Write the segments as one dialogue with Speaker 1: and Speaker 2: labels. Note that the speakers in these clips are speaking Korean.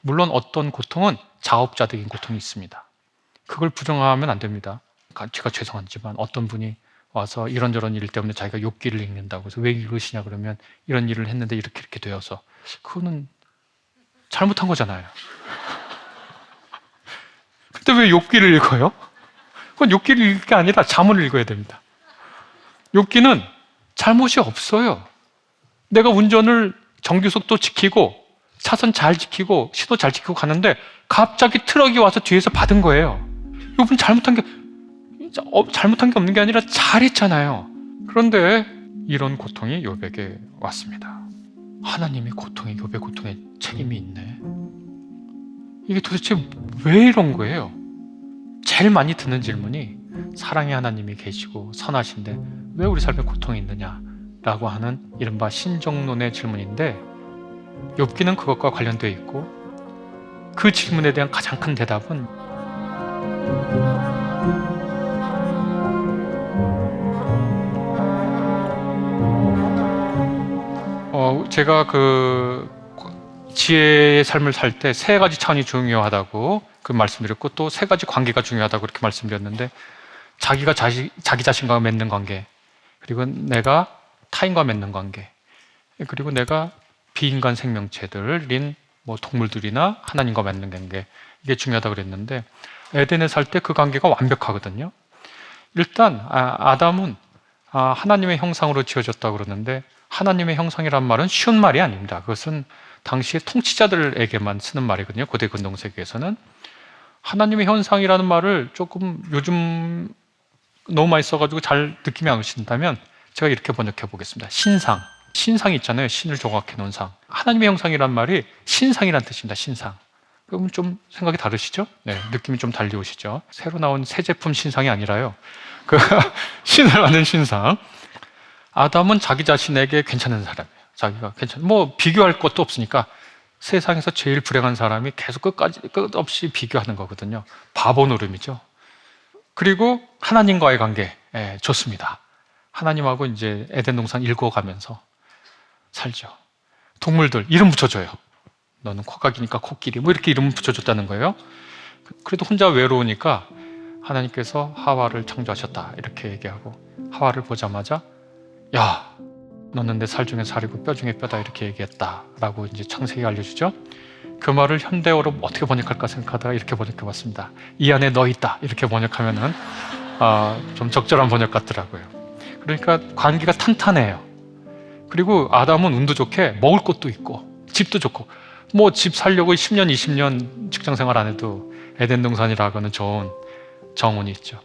Speaker 1: 물론 어떤 고통은 자업자득인 고통이 있습니다. 그걸 부정하면 안 됩니다. 제가 죄송하지만 어떤 분이 와서 이런저런 일 때문에 자기가 욕기를 읽는다고 해서 왜 이러시냐 그러면 이런 일을 했는데 이렇게 되어서, 그거는 잘못한 거잖아요. 근데 왜 욕기를 읽어요? 그건 욕기를 읽을 게 아니라 잠을 읽어야 됩니다. 욕기는 잘못이 없어요. 내가 운전을 정규속도 지키고 차선 잘 지키고 시도 잘 지키고 가는데 갑자기 트럭이 와서 뒤에서 받은 거예요. 이분 잘못한 게 없는 게 아니라 잘했잖아요. 그런데 이런 고통이 욥에게 왔습니다. 하나님이 욥의 고통에 책임이 있네. 이게 도대체 왜 이런 거예요? 제일 많이 듣는 질문이 사랑의 하나님이 계시고 선하신데 왜 우리 삶에 고통이 있느냐라고 하는 이른바 신정론의 질문인데, 욥기는 그것과 관련되어 있고 그 질문에 대한 가장 큰 대답은 제가 그 지혜의 삶을 살 때 세 가지 차원이 중요하다고 그 말씀드렸고, 또 세 가지 관계가 중요하다고 그렇게 말씀드렸는데, 자기 자신과 맺는 관계, 그리고 내가 타인과 맺는 관계, 그리고 내가 비인간 생명체들인 동물들이나 하나님과 맺는 관계, 이게 중요하다고 그랬는데, 에덴에 살 때 그 관계가 완벽하거든요. 일단 아담은 하나님의 형상으로 지어졌다고 그러는데, 하나님의 형상이란 말은 쉬운 말이 아닙니다. 그것은 당시의 통치자들에게만 쓰는 말이거든요. 고대 근동세계에서는. 하나님의 형상이라는 말을 조금 요즘 너무 많이 써가지고 잘 느낌이 안 오신다면 제가 이렇게 번역해 보겠습니다. 신상이 있잖아요. 신을 조각해 놓은 상. 하나님의 형상이란 말이 신상이란 뜻입니다. 신상. 그러면 좀 생각이 다르시죠? 네, 느낌이 좀 달리 오시죠? 새로 나온 새 제품 신상이 아니라요. 그 신을 아는 신상. 아담은 자기 자신에게 괜찮은 사람이에요. 자기가 비교할 것도 없으니까 세상에서 제일 불행한 사람이 계속 끝없이 비교하는 거거든요. 바보 노름이죠. 그리고 하나님과의 관계, 좋습니다. 하나님하고 이제 에덴 동산 읽어가면서 살죠. 동물들 이름 붙여줘요. 너는 코각이니까 코끼리, 이렇게 이름 붙여줬다는 거예요. 그래도 혼자 외로우니까 하나님께서 하와를 창조하셨다 이렇게 얘기하고, 하와를 보자마자 야, 너는 내 살 중에 살이고 뼈 중에 뼈다 이렇게 얘기했다라고 이제 창세기가 알려주죠. 그 말을 현대어로 어떻게 번역할까 생각하다가 이렇게 번역해봤습니다. 이 안에 너 있다 이렇게 번역하면은 좀 적절한 번역 같더라고요. 그러니까 관계가 탄탄해요. 그리고 아담은 운도 좋게 먹을 것도 있고 집도 좋고, 집 살려고 10년 20년 직장생활 안 해도 에덴 동산이라고 하는 좋은 정원이 있죠.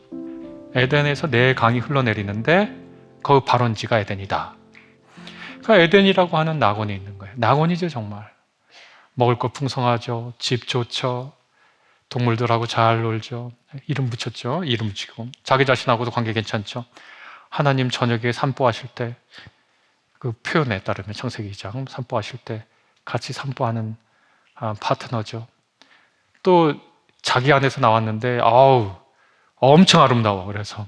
Speaker 1: 에덴에서 네 강이 흘러내리는데 그 발원지가 에덴이다. 그러니까 에덴이라고 하는 낙원이 있는 거예요. 낙원이죠, 정말. 먹을 거 풍성하죠. 집 좋죠. 동물들하고 잘 놀죠. 이름 붙였죠. 이름 붙이고. 자기 자신하고도 관계 괜찮죠. 하나님 저녁에 산보하실 때, 그 표현에 따르면 창세기 2장 산보하실 때 같이 산보하는 파트너죠. 또 자기 안에서 나왔는데 엄청 아름다워. 그래서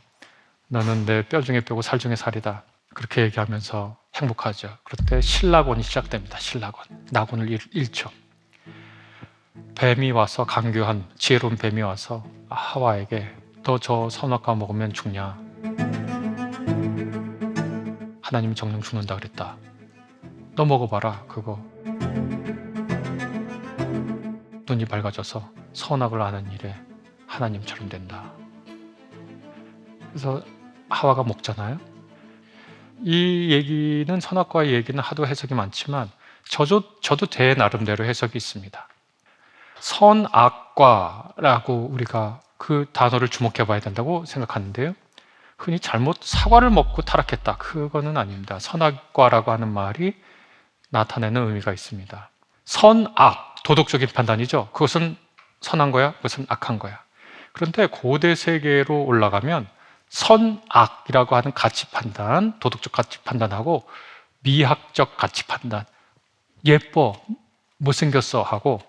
Speaker 1: 너는 내 뼈 중에 뼈고 살 중에 살이다. 그렇게 얘기하면서 행복하죠. 그런데 신라곤이 시작됩니다. 신라곤. 낙원을 잃죠. 뱀이 와서, 강교한 지혜로운 뱀이 와서 하와에게 너 저 선악과 먹으면 죽냐? 하나님이 정령 죽는다 그랬다. 너 먹어봐라. 그거 눈이 밝아져서 선악을 아는 일에 하나님처럼 된다. 그래서 하와가 먹잖아요. 이 얘기는, 선악과의 얘기는 하도 해석이 많지만 저도 제 나름대로 해석이 있습니다. 선악과라고 우리가 그 단어를 주목해 봐야 된다고 생각하는데요. 흔히 잘못 사과를 먹고 타락했다. 그거는 아닙니다. 선악과라고 하는 말이 나타내는 의미가 있습니다. 선악, 도덕적인 판단이죠. 그것은 선한 거야, 그것은 악한 거야. 그런데 고대 세계로 올라가면 선악이라고 하는 가치 판단, 도덕적 가치 판단하고 미학적 가치 판단, 예뻐, 못생겼어 하고,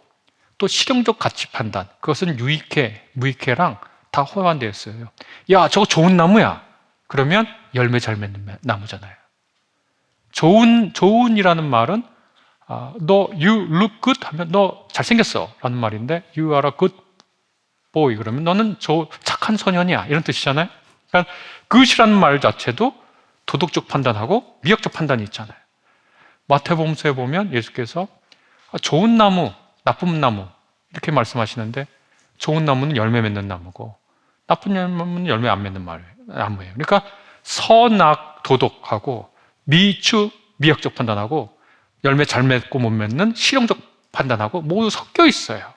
Speaker 1: 또 실용적 가치 판단, 그것은 유익해, 무익해랑 다 호환되어 있어요. 야, 저거 좋은 나무야. 그러면 열매 잘 맺는 나무잖아요. 좋은이라는 말은 you look good 하면 너 잘생겼어 라는 말인데 you are a good boy 그러면 너는 착한 소년이야 이런 뜻이잖아요. 그러니까 good이라는 말 자체도 도덕적 판단하고 미학적 판단이 있잖아요. 마태복음서에 보면 예수께서 좋은 나무, 나쁜 나무 이렇게 말씀하시는데 좋은 나무는 열매 맺는 나무고 나쁜 나무는 열매 안 맺는 나무예요. 그러니까 선악 도덕하고 미추 미학적 판단하고 열매 잘 맺고 못 맺는 실용적 판단하고 모두 섞여 있어요.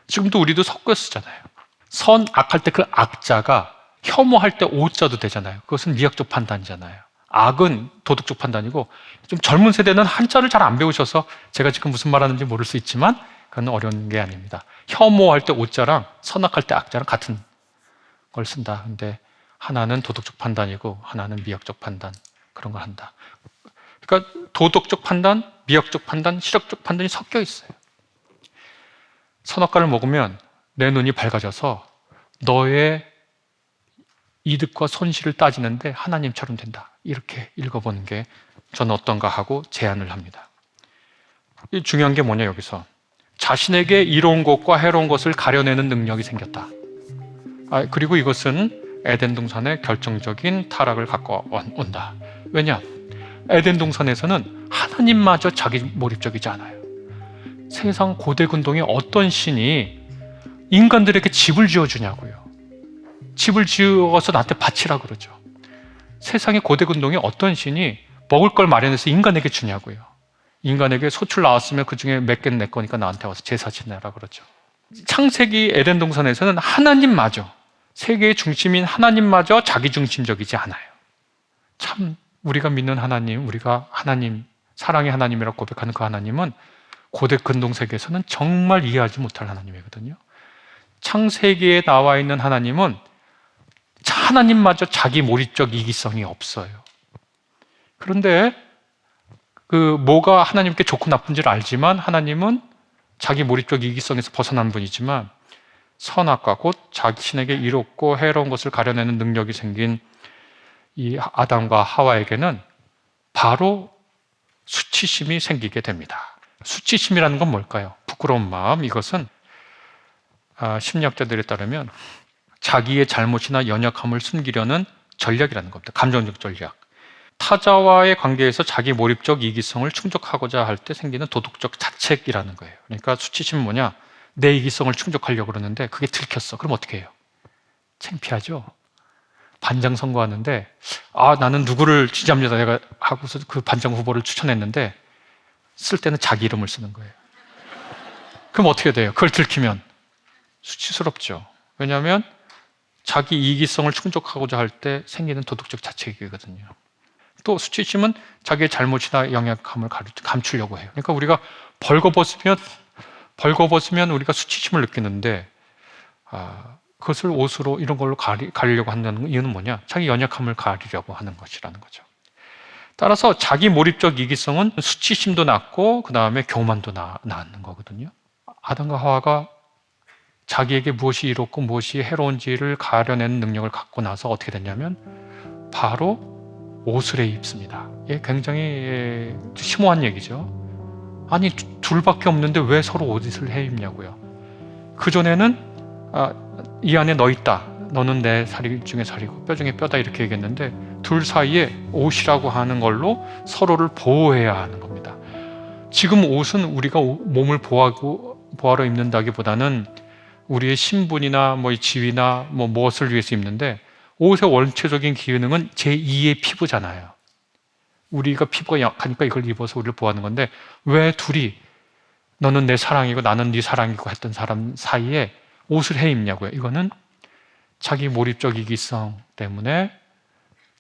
Speaker 1: 지금도 우리도 섞여 쓰잖아요. 선악할 때 그 악자가 혐오할 때 오자도 되잖아요. 그것은 미학적 판단이잖아요. 악은 도덕적 판단이고 좀 젊은 세대는 한자를 잘 안 배우셔서 제가 지금 무슨 말하는지 모를 수 있지만 그건 어려운 게 아닙니다. 혐오할 때 오자랑 선악할 때 악자랑 같은 걸 쓴다. 근데 하나는 도덕적 판단이고 하나는 미학적 판단 그런 걸 한다. 그러니까 도덕적 판단, 미학적 판단, 실학적 판단이 섞여 있어요. 선악과를 먹으면 내 눈이 밝아져서 너의 이득과 손실을 따지는데 하나님처럼 된다. 이렇게 읽어보는 게 저는 어떤가 하고 제안을 합니다. 중요한 게 뭐냐 여기서 자신에게 이로운 것과 해로운 것을 가려내는 능력이 생겼다. 그리고 이것은 에덴 동산의 결정적인 타락을 갖고 온다. 왜냐? 에덴 동산에서는 하나님마저 자기 몰입적이지 않아요. 세상 고대 근동에 어떤 신이 인간들에게 집을 지어주냐고요. 집을 지어서 나한테 바치라 그러죠. 세상의 고대 근동에 어떤 신이 먹을 걸 마련해서 인간에게 주냐고요. 인간에게 소출 나왔으면 그 중에 몇 개는 내 거니까 나한테 와서 제사 지내라 그러죠. 창세기 에덴 동산에서는 하나님마저 세계의 중심인 하나님마저 자기중심적이지 않아요. 참 우리가 믿는 하나님, 우리가 하나님, 사랑의 하나님이라고 고백하는 그 하나님은 고대 근동 세계에서는 정말 이해하지 못할 하나님이거든요. 창세기에 나와 있는 하나님은 하나님마저 자기 몰입적 이기성이 없어요. 그런데 뭐가 하나님께 좋고 나쁜지를 알지만 하나님은 자기 몰입적 이기성에서 벗어난 분이지만 선악과 곧 자신에게 이롭고 해로운 것을 가려내는 능력이 생긴 이 아담과 하와에게는 바로 수치심이 생기게 됩니다. 수치심이라는 건 뭘까요? 부끄러운 마음. 이것은 심리학자들에 따르면 자기의 잘못이나 연약함을 숨기려는 전략이라는 겁니다. 감정적 전략. 타자와의 관계에서 자기 몰입적 이기성을 충족하고자 할 때 생기는 도덕적 자책이라는 거예요. 그러니까 수치심은 뭐냐? 내 이기성을 충족하려고 그러는데 그게 들켰어. 그럼 어떻게 해요? 창피하죠? 반장 선거하는데 나는 누구를 지지합니다. 내가 하고서 그 반장 후보를 추천했는데 쓸 때는 자기 이름을 쓰는 거예요. 그럼 어떻게 돼요? 그걸 들키면 수치스럽죠. 왜냐하면 자기 이기성을 충족하고자 할 때 생기는 도덕적 자책이거든요. 또 수치심은 자기의 잘못이나 연약함을 감추려고 해요. 그러니까 우리가 벌거벗으면 우리가 수치심을 느끼는데 그것을 옷으로 이런 걸로 가리려고 하는 이유는 뭐냐? 자기 연약함을 가리려고 하는 것이라는 거죠. 따라서 자기 몰입적 이기성은 수치심도 낳고 그 다음에 교만도 낳는 거거든요. 아담과 하와가 자기에게 무엇이 이롭고 무엇이 해로운지를 가려내는 능력을 갖고 나서 어떻게 됐냐면 바로 옷을 입습니다. 이게 굉장히 심오한 얘기죠. 아니 둘밖에 없는데 왜 서로 옷을 해 입냐고요. 그전에는 이 안에 너 있다. 너는 내 살 중에 살이고 뼈 중에 뼈다 이렇게 얘기했는데 둘 사이에 옷이라고 하는 걸로 서로를 보호해야 하는 겁니다. 지금 옷은 우리가 몸을 보호하러 입는다기보다는 우리의 신분이나 지위나 무엇을 위해서 입는데 옷의 원초적인 기능은 제2의 피부잖아요. 우리가 피부가 약하니까 이걸 입어서 우리를 보호하는 건데 왜 둘이 너는 내 사랑이고 나는 네 사랑이고 했던 사람 사이에 옷을 해 입냐고요. 이거는 자기 몰입적 이기성 때문에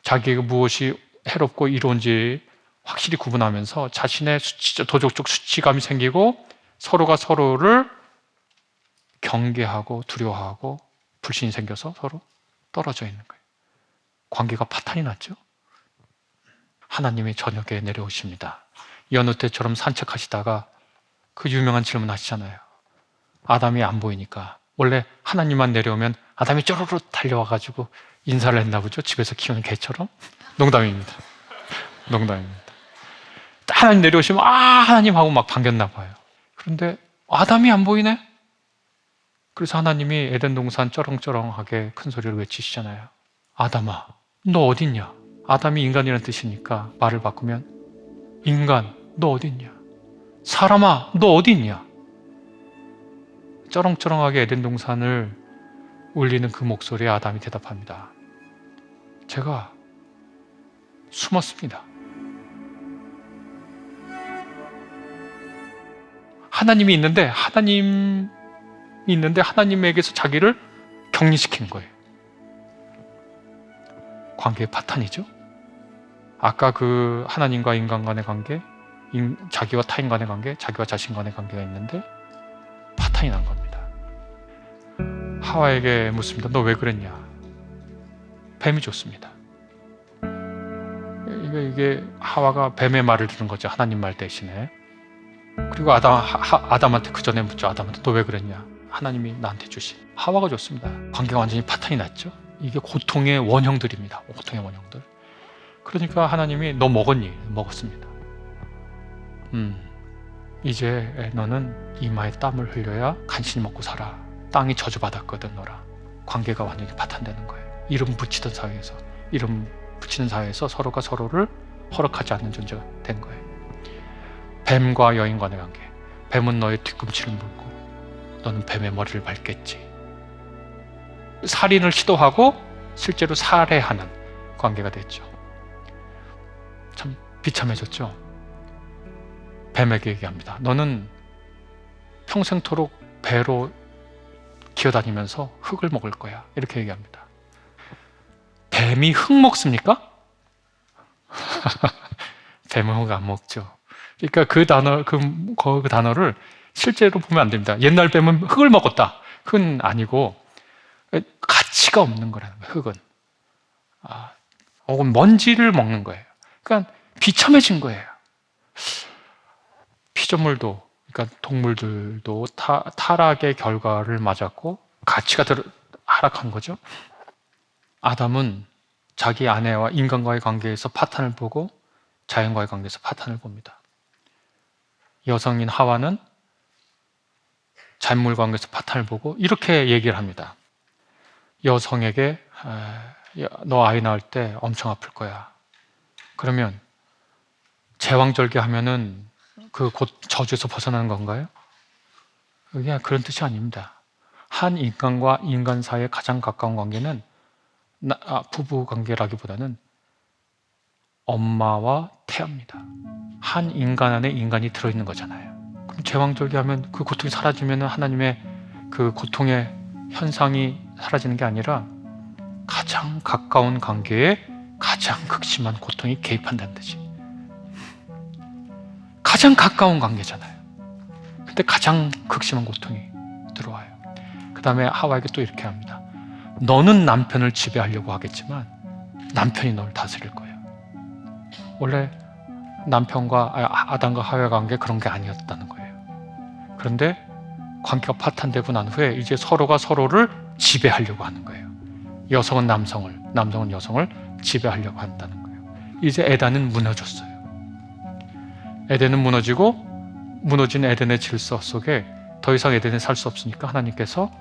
Speaker 1: 자기에게 무엇이 해롭고 이로운지 확실히 구분하면서 자신의 도덕적 수치감이 생기고 서로가 서로를 경계하고 두려워하고 불신이 생겨서 서로 떨어져 있는 거예요. 관계가 파탄이 났죠. 하나님이 저녁에 내려오십니다. 여느 때처럼 산책하시다가 그 유명한 질문 하시잖아요. 아담이 안 보이니까 원래 하나님만 내려오면 아담이 쪼르르 달려와가지고 인사를 했나 보죠. 집에서 키우는 개처럼. 농담입니다. 농담입니다. 하나님 내려오시면 하나님 하고 막 반겼나 봐요. 그런데 아담이 안 보이네? 그래서 하나님이 에덴 동산 쩌렁쩌렁하게 큰 소리로 외치시잖아요. 아담아, 너 어딨냐? 아담이 인간이라는 뜻이니까 말을 바꾸면 인간, 너 어딨냐? 사람아, 너 어딨냐? 쩌렁쩌렁하게 에덴 동산을 울리는 그 목소리에 아담이 대답합니다. 제가 숨었습니다. 하나님이 있는데 하나님에게서 자기를 격리시킨 거예요. 관계의 파탄이죠. 아까 그 하나님과 인간 간의 관계, 자기와 타인 간의 관계, 자기와 자신 간의 관계가 있는데 파탄이 난 겁니다. 하와에게 묻습니다. 너 왜 그랬냐? 뱀이 줬습니다. 이게 하와가 뱀의 말을 들은 거죠. 하나님 말 대신에. 그리고 아담한테 그 전에 묻죠. 아담한테 너 왜 그랬냐? 하나님이 나한테 주신. 하와가 줬습니다. 관계가 완전히 파탄이 났죠. 이게 고통의 원형들입니다. 고통의 원형들. 그러니까 하나님이 너 먹었니? 먹었습니다. 이제 너는 이마에 땀을 흘려야 간신히 먹고 살아. 땅이 저주받았거든 너라. 관계가 완전히 파탄되는 거예요. 이름 붙이던 사회에서, 이름 붙이는 사회에서 서로가 서로를 허락하지 않는 존재가 된 거예요. 뱀과 여인 간의 관계. 뱀은 너의 뒤꿈치를 물고 너는 뱀의 머리를 밟겠지. 살인을 시도하고 실제로 살해하는 관계가 됐죠. 참 비참해졌죠. 뱀에게 얘기합니다. 너는 평생토록 배로 기어다니면서 흙을 먹을 거야. 이렇게 얘기합니다. 뱀이 흙 먹습니까? 뱀은 흙 안 먹죠. 그러니까 그 단어를 실제로 보면 안 됩니다. 옛날 뱀은 흙을 먹었다. 흙은 아니고 가치가 없는 거라는 거예요. 흙은. 혹은 먼지를 먹는 거예요. 그러니까 비참해진 거예요. 피조물도, 그러니까 동물들도 타락의 결과를 맞았고 가치가 하락한 거죠. 아담은 자기 아내와 인간과의 관계에서 파탄을 보고 자연과의 관계에서 파탄을 봅니다. 여성인 하와는 잔물 관계에서 파탄을 보고 이렇게 얘기를 합니다. 여성에게 너 아이 낳을 때 엄청 아플 거야. 그러면 제왕절개 하면은 그 곧 저주에서 벗어나는 건가요? 그게 그런 뜻이 아닙니다. 한 인간과 인간 사이의 가장 가까운 관계는 부부 관계라기보다는 엄마와 태아입니다. 한 인간 안에 인간이 들어있는 거잖아요. 그럼 제왕절개하면 그 고통이 사라지면 하나님의 그 고통의 현상이 사라지는 게 아니라 가장 가까운 관계에 가장 극심한 고통이 개입한다는 뜻이. 가장 가까운 관계잖아요. 근데 가장 극심한 고통이 들어와요. 그 다음에 하와에게 또 이렇게 합니다. 너는 남편을 지배하려고 하겠지만 남편이 너를 다스릴 거예요. 원래 남편과 아담과 하와의 관계 그런 게 아니었다는 거예요. 그런데 관계가 파탄되고 난 후에 이제 서로가 서로를 지배하려고 하는 거예요. 여성은 남성을, 남성은 여성을 지배하려고 한다는 거예요. 이제 에덴은 무너졌어요. 에덴은 무너지고 무너진 에덴의 질서 속에 더 이상 에덴에 살 수 없으니까 하나님께서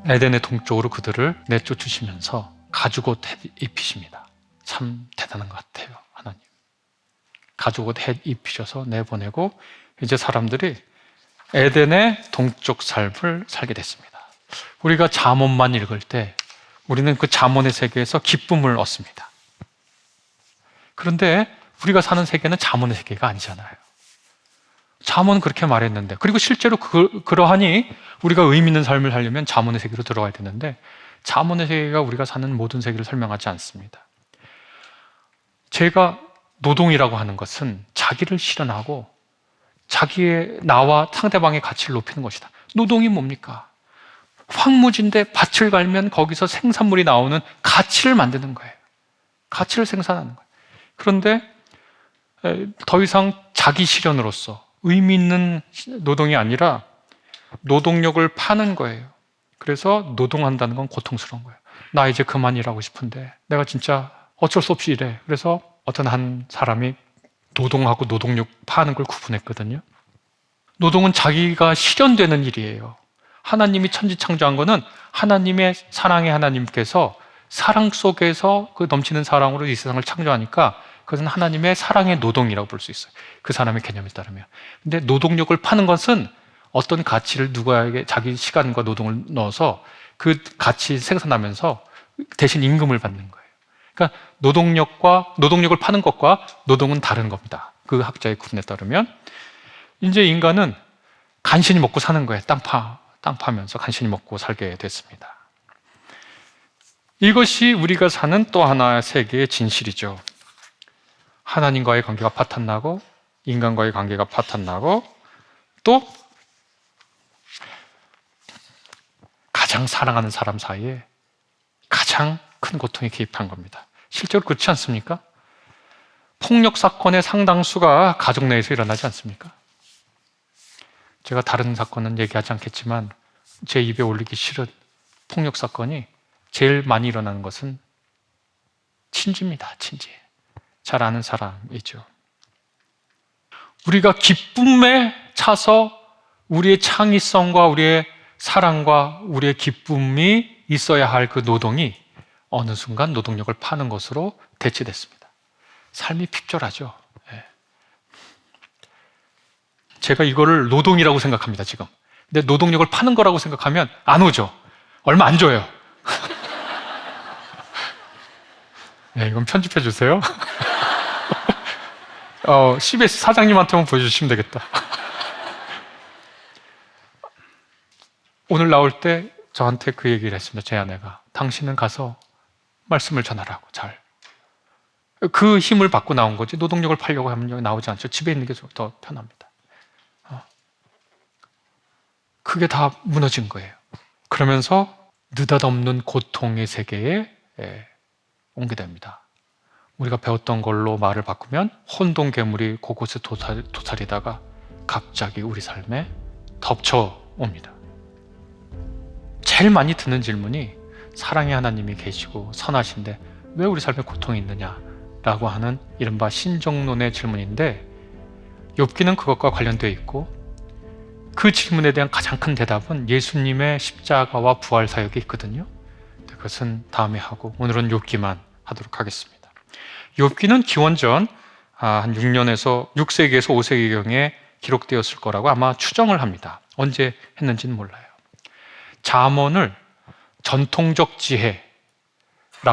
Speaker 1: 에덴의 동쪽으로 그들을 내쫓으시면서 가죽옷 입히십니다. 참 대단한 것 같아요. 하나님. 가죽옷 입히셔서 내보내고 이제 사람들이 에덴의 동쪽 삶을 살게 됐습니다. 우리가 잠언만 읽을 때 우리는 그 잠언의 세계에서 기쁨을 얻습니다. 그런데 우리가 사는 세계는 잠언의 세계가 아니잖아요. 잠언은 그렇게 말했는데, 그리고 실제로 그러하니 우리가 의미 있는 삶을 살려면 잠언의 세계로 들어가야 되는데 잠언의 세계가 우리가 사는 모든 세계를 설명하지 않습니다. 제가 노동이라고 하는 것은 자기를 실현하고 자기의 나와 상대방의 가치를 높이는 것이다. 노동이 뭡니까? 황무지인데 밭을 갈면 거기서 생산물이 나오는 가치를 만드는 거예요. 가치를 생산하는 거예요. 그런데 더 이상 자기 실현으로서 의미 있는 노동이 아니라 노동력을 파는 거예요. 그래서 노동한다는 건 고통스러운 거예요. 나 이제 그만 일하고 싶은데 내가 진짜 어쩔 수 없이 일해. 그래서 어떤 한 사람이 노동하고 노동력 파는 걸 구분했거든요. 노동은 자기가 실현되는 일이에요. 하나님이 천지 창조한 거는 하나님의 사랑의 하나님께서 사랑 속에서 그 넘치는 사랑으로 이 세상을 창조하니까 그것은 하나님의 사랑의 노동이라고 볼 수 있어요. 그 사람의 개념에 따르면. 근데 노동력을 파는 것은 어떤 가치를 누구에게 자기 시간과 노동을 넣어서 그 가치 생산하면서 대신 임금을 받는 거예요. 그러니까 노동력을 파는 것과 노동은 다른 겁니다. 그 학자의 구분에 따르면. 이제 인간은 간신히 먹고 사는 거예요. 땅 파면서 간신히 먹고 살게 됐습니다. 이것이 우리가 사는 또 하나의 세계의 진실이죠. 하나님과의 관계가 파탄나고 인간과의 관계가 파탄나고 또 가장 사랑하는 사람 사이에 가장 큰 고통이 개입한 겁니다. 실제로 그렇지 않습니까? 폭력 사건의 상당수가 가족 내에서 일어나지 않습니까? 제가 다른 사건은 얘기하지 않겠지만 제 입에 올리기 싫은 폭력 사건이 제일 많이 일어나는 것은 친지입니다. 친지. 잘 아는 사람이죠. 우리가 기쁨에 차서 우리의 창의성과 우리의 사랑과 우리의 기쁨이 있어야 할 그 노동이 어느 순간 노동력을 파는 것으로 대체됐습니다. 삶이 핍절하죠. 제가 이거를 노동이라고 생각합니다, 지금. 근데 노동력을 파는 거라고 생각하면 안 오죠. 얼마 안 줘요. 네, 이건 편집해 주세요. CBS 사장님한테만 보여주시면 되겠다. 오늘 나올 때 저한테 그 얘기를 했습니다. 제 아내가. 당신은 가서 말씀을 전하라고, 잘. 그 힘을 받고 나온 거지 노동력을 팔려고 하면 나오지 않죠. 집에 있는 게 더 편합니다. 그게 다 무너진 거예요. 그러면서 느닷없는 고통의 세계에 옮게 됩니다. 우리가 배웠던 걸로 말을 바꾸면 혼돈 괴물이 곳곳에 도사리다가 갑자기 우리 삶에 덮쳐옵니다. 제일 많이 듣는 질문이 사랑의 하나님이 계시고 선하신데 왜 우리 삶에 고통이 있느냐라고 하는 이른바 신정론의 질문인데 욥기는 그것과 관련되어 있고 그 질문에 대한 가장 큰 대답은 예수님의 십자가와 부활 사역이 있거든요. 그것은 다음에 하고 오늘은 욥기만 하도록 하겠습니다. 욥기는 기원전 한 6세기에서 5세기경에 기록되었을 거라고 아마 추정을 합니다. 언제 했는지는 몰라요. 잠언을 전통적 지혜라고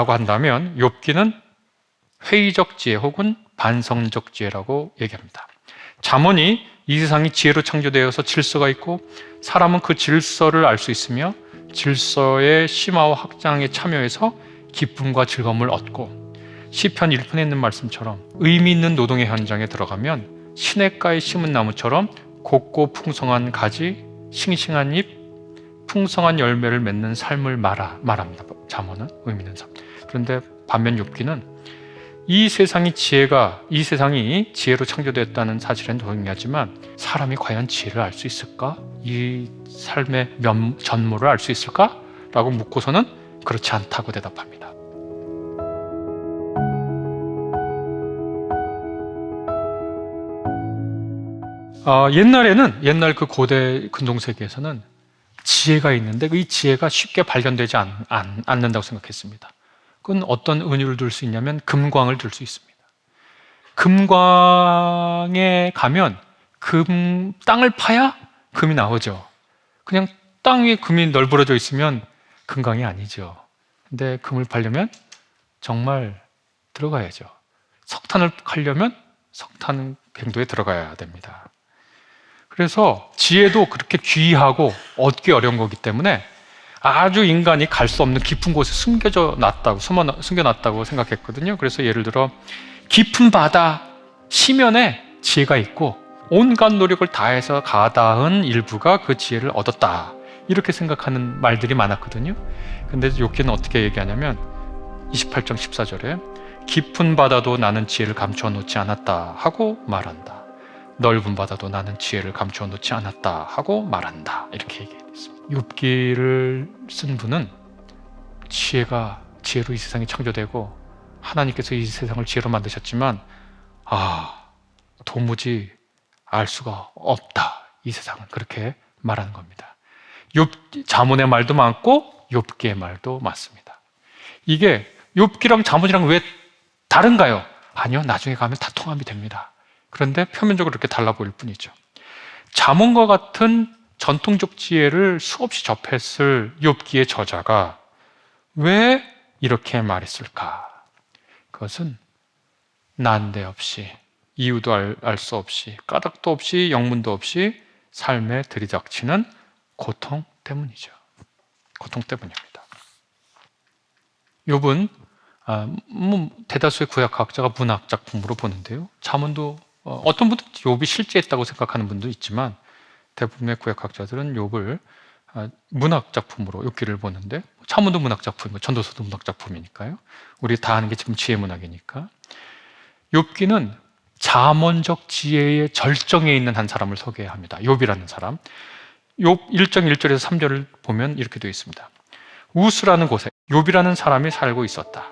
Speaker 1: 한다면 욥기는 회의적 지혜 혹은 반성적 지혜라고 얘기합니다. 잠언이 이 세상이 지혜로 창조되어서 질서가 있고 사람은 그 질서를 알 수 있으며 질서의 심화와 확장에 참여해서 기쁨과 즐거움을 얻고 시편 1편에 있는 말씀처럼 의미 있는 노동의 현장에 들어가면 시냇가에 심은 나무처럼 곱고 풍성한 가지, 싱싱한 잎, 풍성한 열매를 맺는 삶을 말합니다. 잠언은 의미 있는 삶. 그런데 반면 욥기는 이 세상이 지혜로 창조되었다는 사실은 동의하지만 사람이 과연 지혜를 알 수 있을까? 이 삶의 전모를 알 수 있을까? 라고 묻고서는 그렇지 않다고 대답합니다. 옛날 그 고대 근동세계에서는 지혜가 있는데 이 지혜가 쉽게 발견되지 않는다고 생각했습니다. 그건 어떤 은유를 들 수 있냐면 금광을 들 수 있습니다. 금광에 가면 땅을 파야 금이 나오죠. 그냥 땅 위에 금이 널브러져 있으면 금광이 아니죠. 근데 금을 파려면 정말 들어가야죠. 석탄을 팔려면 석탄 갱도에 들어가야 됩니다. 그래서 지혜도 그렇게 귀하고 얻기 어려운 거기 때문에 아주 인간이 갈 수 없는 깊은 곳에 숨겨놨다고 생각했거든요. 그래서 예를 들어 깊은 바다 시면에 지혜가 있고 온갖 노력을 다해서 가다한 일부가 그 지혜를 얻었다. 이렇게 생각하는 말들이 많았거든요. 근데 욥기는 어떻게 얘기하냐면 28장 14절에 깊은 바다도 나는 지혜를 감추어 놓지 않았다 하고 말한다. 넓은 바다도 나는 지혜를 감추어 놓지 않았다 하고 말한다. 이렇게 얘기했습니다. 욥기를 쓴 분은 지혜로 이 세상이 창조되고 하나님께서 이 세상을 지혜로 만드셨지만 도무지 알 수가 없다. 이 세상은 그렇게 말하는 겁니다. 잠언의 말도 많고 욥기의 말도 많습니다. 이게 욥기랑 잠언이랑 왜 다른가요? 아니요, 나중에 가면 다 통합이 됩니다. 그런데 표면적으로 이렇게 달라 보일 뿐이죠. 잠언과 같은 전통적 지혜를 수없이 접했을 욥기의 저자가 왜 이렇게 말했을까? 그것은 난데없이, 이유도 알 수 없이, 까닭도 없이, 영문도 없이 삶에 들이닥치는 고통 때문이죠. 고통 때문입니다. 욥은 대다수의 구약학자가 문학 작품으로 보는데요. 잠언도 어떤 분들은 욥이 실제했다고 생각하는 분도 있지만 대부분의 구약학자들은 욥을 문학 작품으로 욥기를 보는데, 잠언도 문학 작품이고 전도서도 문학 작품이니까요. 우리 다 아는 게 지금 지혜 문학이니까. 욥기는 잠언적 지혜의 절정에 있는 한 사람을 소개합니다. 욥이라는 사람. 욥 1장 1절에서 3절을 보면 이렇게 되어 있습니다. 우스라는 곳에 욥이라는 사람이 살고 있었다.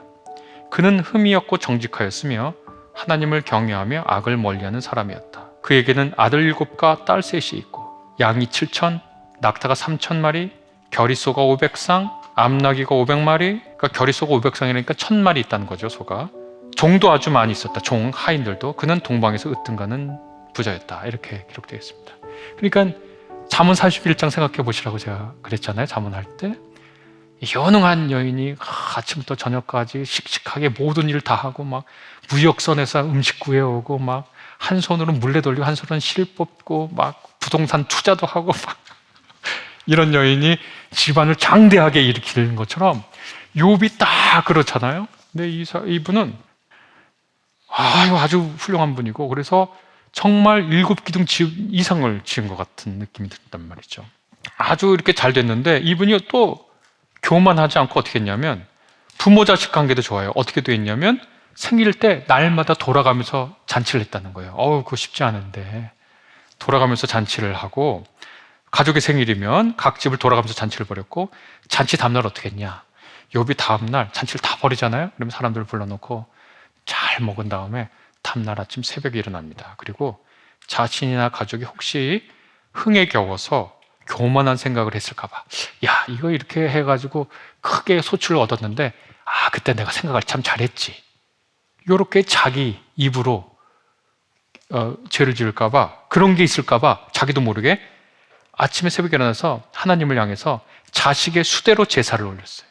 Speaker 1: 그는 흠이 없고 정직하였으며 하나님을 경외하며 악을 멀리하는 사람이었다. 그에게는 아들 7과 딸 3이 있고 양이 7천, 낙타가 3,000마리, 겨리소가 500쌍, 암나귀가 500마리, 그러니까 겨리소가 500쌍이니까 1,000마리 있다는 거죠, 소가. 종도 아주 많이 있었다. 종, 하인들도. 그는 동방에서 으뜸가는 부자였다. 이렇게 기록되어 있습니다. 그러니까 잠언 41장 생각해 보시라고 제가 그랬잖아요. 잠언할 때. 현응한 여인이 아침부터 저녁까지 씩씩하게 모든 일을 다 하고 막 무역선에서 음식 구해오고 막 한 손으로는 물레 돌리고 한 손으로는 실 뽑고 막 부동산 투자도 하고 막 이런 여인이 집안을 장대하게 일으키는 것처럼 욥이 딱 그렇잖아요. 근데 이분은 아주 훌륭한 분이고, 그래서 정말 7기둥 이상을 지은 것 같은 느낌이 든단 말이죠. 아주 이렇게 잘 됐는데 이분이 또 교만하지 않고 어떻게 했냐면 부모 자식 관계도 좋아요. 어떻게 됐냐면 생일 때 날마다 돌아가면서 잔치를 했다는 거예요. 그거 쉽지 않은데 돌아가면서 잔치를 하고, 가족의 생일이면 각 집을 돌아가면서 잔치를 벌였고, 잔치 다음날 어떻게 했냐, 욥이 다음날 잔치를 다 벌이잖아요. 그러면 사람들을 불러놓고 잘 먹은 다음에 다음날 아침 새벽에 일어납니다. 그리고 자신이나 가족이 혹시 흥에 겨워서 교만한 생각을 했을까봐, 야, 이거 이렇게 해가지고 크게 소출을 얻었는데 그때 내가 생각을 참 잘했지, 이렇게 자기 입으로 죄를 지을까봐, 그런 게 있을까봐 자기도 모르게 아침에 새벽에 일어나서 하나님을 향해서 자식의 수대로 제사를 올렸어요.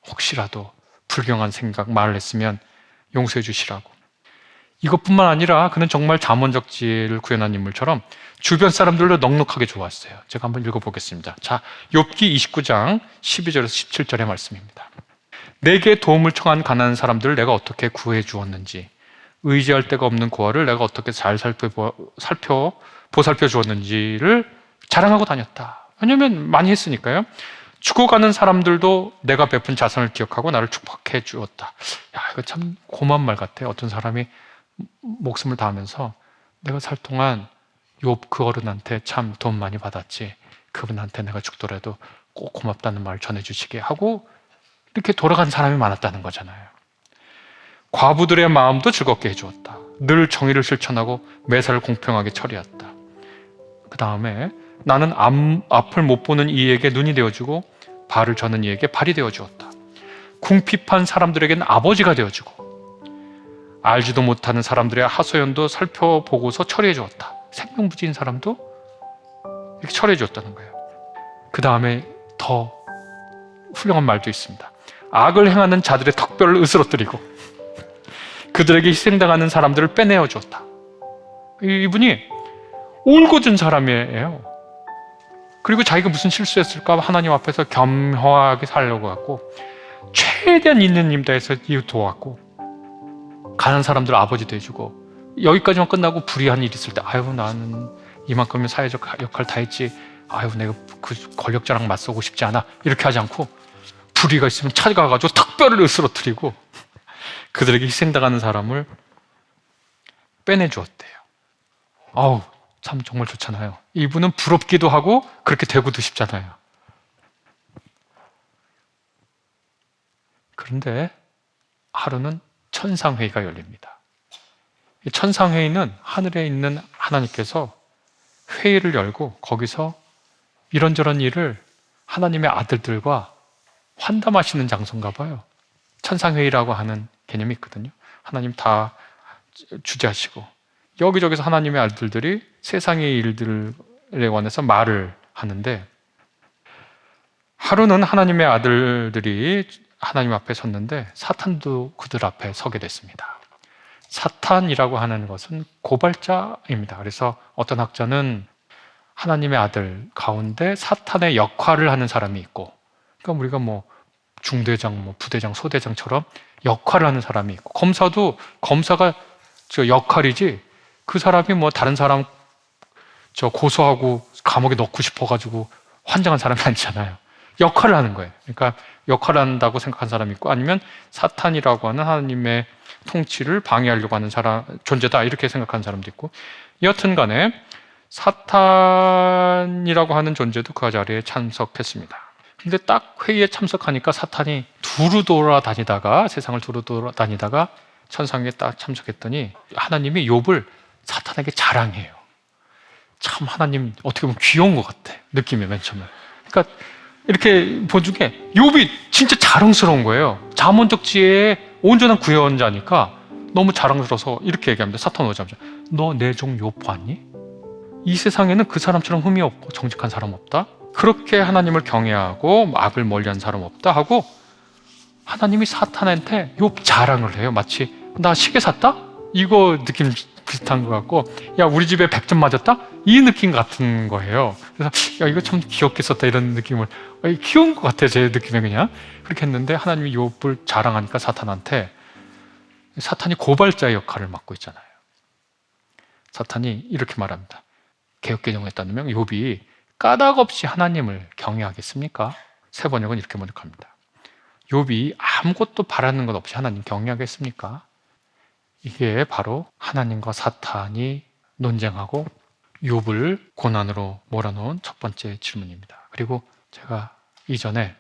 Speaker 1: 혹시라도 불경한 생각, 말을 했으면 용서해 주시라고. 이것뿐만 아니라 그는 정말 잠언적 지혜를 구현한 인물처럼 주변 사람들도 넉넉하게 좋았어요. 제가 한번 읽어보겠습니다. 자, 욥기 29장 12절에서 17절의 말씀입니다. 내게 도움을 청한 가난한 사람들을 내가 어떻게 구해 주었는지, 의지할 데가 없는 고아를 내가 어떻게 잘 보살펴 주었는지를 자랑하고 다녔다. 왜냐하면 많이 했으니까요. 죽어가는 사람들도 내가 베푼 자선을 기억하고 나를 축복해 주었다. 야, 이거 참 고마운 말 같아. 어떤 사람이 목숨을 다하면서 내가 살 동안 욥 그 어른한테 참 돈 많이 받았지, 그분한테 내가 죽더라도 꼭 고맙다는 말 전해주시게 하고 이렇게 돌아간 사람이 많았다는 거잖아요. 과부들의 마음도 즐겁게 해주었다. 늘 정의를 실천하고 매사를 공평하게 처리했다. 그 다음에 나는 앞을 못 보는 이에게 눈이 되어주고 발을 저는 이에게 발이 되어주었다. 궁핍한 사람들에게는 아버지가 되어주고 알지도 못하는 사람들의 하소연도 살펴보고서 처리해 주었다. 생명부지인 사람도 이렇게 처리해 주었다는 거예요. 그 다음에 더 훌륭한 말도 있습니다. 악을 행하는 자들의 턱뼈를 으스러뜨리고 그들에게 희생당하는 사람들을 빼내어 주었다. 이분이 올곧은 사람이에요. 그리고 자기가 무슨 실수했을까 하나님 앞에서 겸허하게 살려고 하고 최대한 있는 힘 다해서 이웃 도왔고, 가난한 사람들 아버지도 해주고, 여기까지만 끝나고 불의한 일이 있을 때 나는 이만큼의 사회적 역할 다 했지, 내가 그 권력자랑 맞서고 싶지 않아, 이렇게 하지 않고 불의가 있으면 찾아가가지고 턱뼈를 으스러뜨리고 그들에게 희생당하는 사람을 빼내주었대요. 참 정말 좋잖아요. 이분은 부럽기도 하고 그렇게 되고도 싶잖아요. 그런데 하루는 천상회의가 열립니다. 이 천상회의는 하늘에 있는 하나님께서 회의를 열고 거기서 이런저런 일을 하나님의 아들들과 환담하시는 장소인가 봐요. 천상회의라고 하는 개념이 있거든요. 하나님 다 주재하시고 여기저기서 하나님의 아들들이 세상의 일들에 관해서 말을 하는데, 하루는 하나님의 아들들이 하나님 앞에 섰는데 사탄도 그들 앞에 서게 됐습니다. 사탄이라고 하는 것은 고발자입니다. 그래서 어떤 학자는 하나님의 아들 가운데 사탄의 역할을 하는 사람이 있고, 그러니까 우리가 뭐 중대장, 부대장, 소대장처럼 역할을 하는 사람이 있고, 검사도 검사가 저 역할이지 그 사람이 뭐 다른 사람 저 고소하고 감옥에 넣고 싶어가지고 환장한 사람이 아니잖아요. 역할을 하는 거예요. 그러니까 역할을 한다고 생각한 사람이 있고, 아니면 사탄이라고 하는 하나님의 통치를 방해하려고 하는 사람, 존재다 이렇게 생각하는 사람도 있고, 여튼 간에 사탄이라고 하는 존재도 그 자리에 참석했습니다. 근데 딱 회의에 참석하니까 사탄이 두루 돌아다니다가, 세상을 두루 돌아다니다가 천상에 딱 참석했더니 하나님이 욥을 사탄에게 자랑해요. 참 하나님 어떻게 보면 귀여운 것 같아, 느낌이 맨 처음에. 그러니까 이렇게 본 중에 욥이 진짜 자랑스러운 거예요. 잠언적 지혜의 온전한 구원자니까 너무 자랑스러워서 이렇게 얘기합니다. 사탄 오자마자, 너 내 종 욥 봤니? 이 세상에는 그 사람처럼 흠이 없고 정직한 사람 없다. 그렇게 하나님을 경외하고 악을 멀리한 사람 없다 하고, 하나님이 사탄한테 욥 자랑을 해요. 마치 나 시계 샀다? 이거 느낌 비슷한 것 같고, 야 우리 집에 100점 맞았다? 이 느낌 같은 거예요. 그래서 야 이거 참 귀엽게 썼다 이런 느낌을, 귀여운 것 같아 제 느낌에. 그냥 그렇게 했는데 하나님이 욥을 자랑하니까 사탄한테, 사탄이 고발자의 역할을 맡고 있잖아요. 사탄이 이렇게 말합니다. 개역개정에 따르면 욥이 까닭없이 하나님을 경외하겠습니까? 새 번역은 이렇게 번역합니다. 욥이 아무것도 바라는 것 없이 하나님 경외하겠습니까? 이게 바로 하나님과 사탄이 논쟁하고 욥을 고난으로 몰아넣은 첫 번째 질문입니다. 그리고 제가 이전에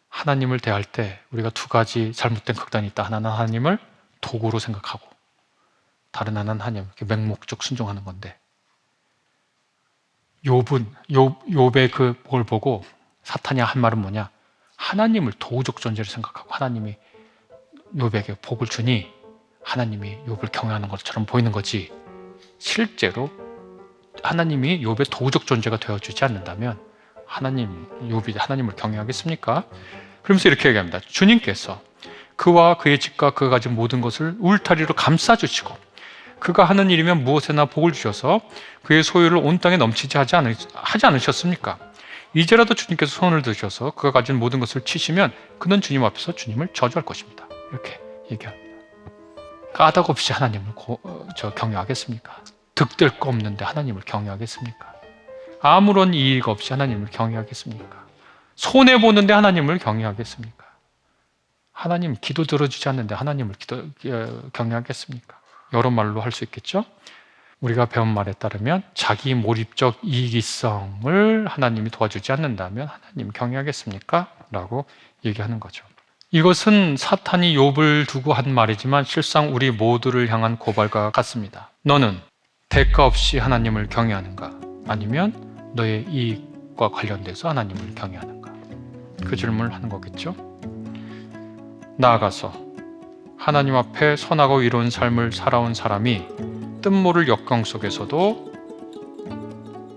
Speaker 1: 하나님을 대할 때 우리가 두 가지 잘못된 극단이 있다. 하나는 하나님을 도구로 생각하고, 다른 하나는 하나님 맹목적 순종하는 건데, 욥의 그걸 보고 사탄이 한 말은 뭐냐? 하나님을 도구적 존재로 생각하고 하나님이 욥에게 복을 주니 하나님이 욥을 경외하는 것처럼 보이는 거지, 실제로 하나님이 욥의 도구적 존재가 되어주지 않는다면 욥이 하나님을 경외하겠습니까? 그러면서 이렇게 얘기합니다. 주님께서 그와 그의 집과 그가 가진 모든 것을 울타리로 감싸주시고 그가 하는 일이면 무엇에나 복을 주셔서 그의 소유를 온 땅에 넘치지 하지 않으셨습니까? 이제라도 주님께서 손을 드셔서 그가 가진 모든 것을 치시면 그는 주님 앞에서 주님을 저주할 것입니다. 이렇게 얘기합니다. 까닭없이 하나님을 경외하겠습니까? 득될 거 없는데 하나님을 경외하겠습니까? 아무런 이익 없이 하나님을 경외하겠습니까? 손해보는데 하나님을 경외하겠습니까? 하나님 기도 들어주지 않는데 하나님을 경외하겠습니까? 여러 말로 할 수 있겠죠? 우리가 배운 말에 따르면 자기 몰입적 이기성을 하나님이 도와주지 않는다면 하나님 경외하겠습니까? 라고 얘기하는 거죠. 이것은 사탄이 욥을 두고 한 말이지만 실상 우리 모두를 향한 고발과 같습니다. 너는 대가 없이 하나님을 경외하는가? 아니면 너의 이익과 관련돼서 하나님을 경외하는가? 그 질문을 하는 거겠죠? 나아가서 하나님 앞에 선하고 이로운 삶을 살아온 사람이 뜻모를 역경 속에서도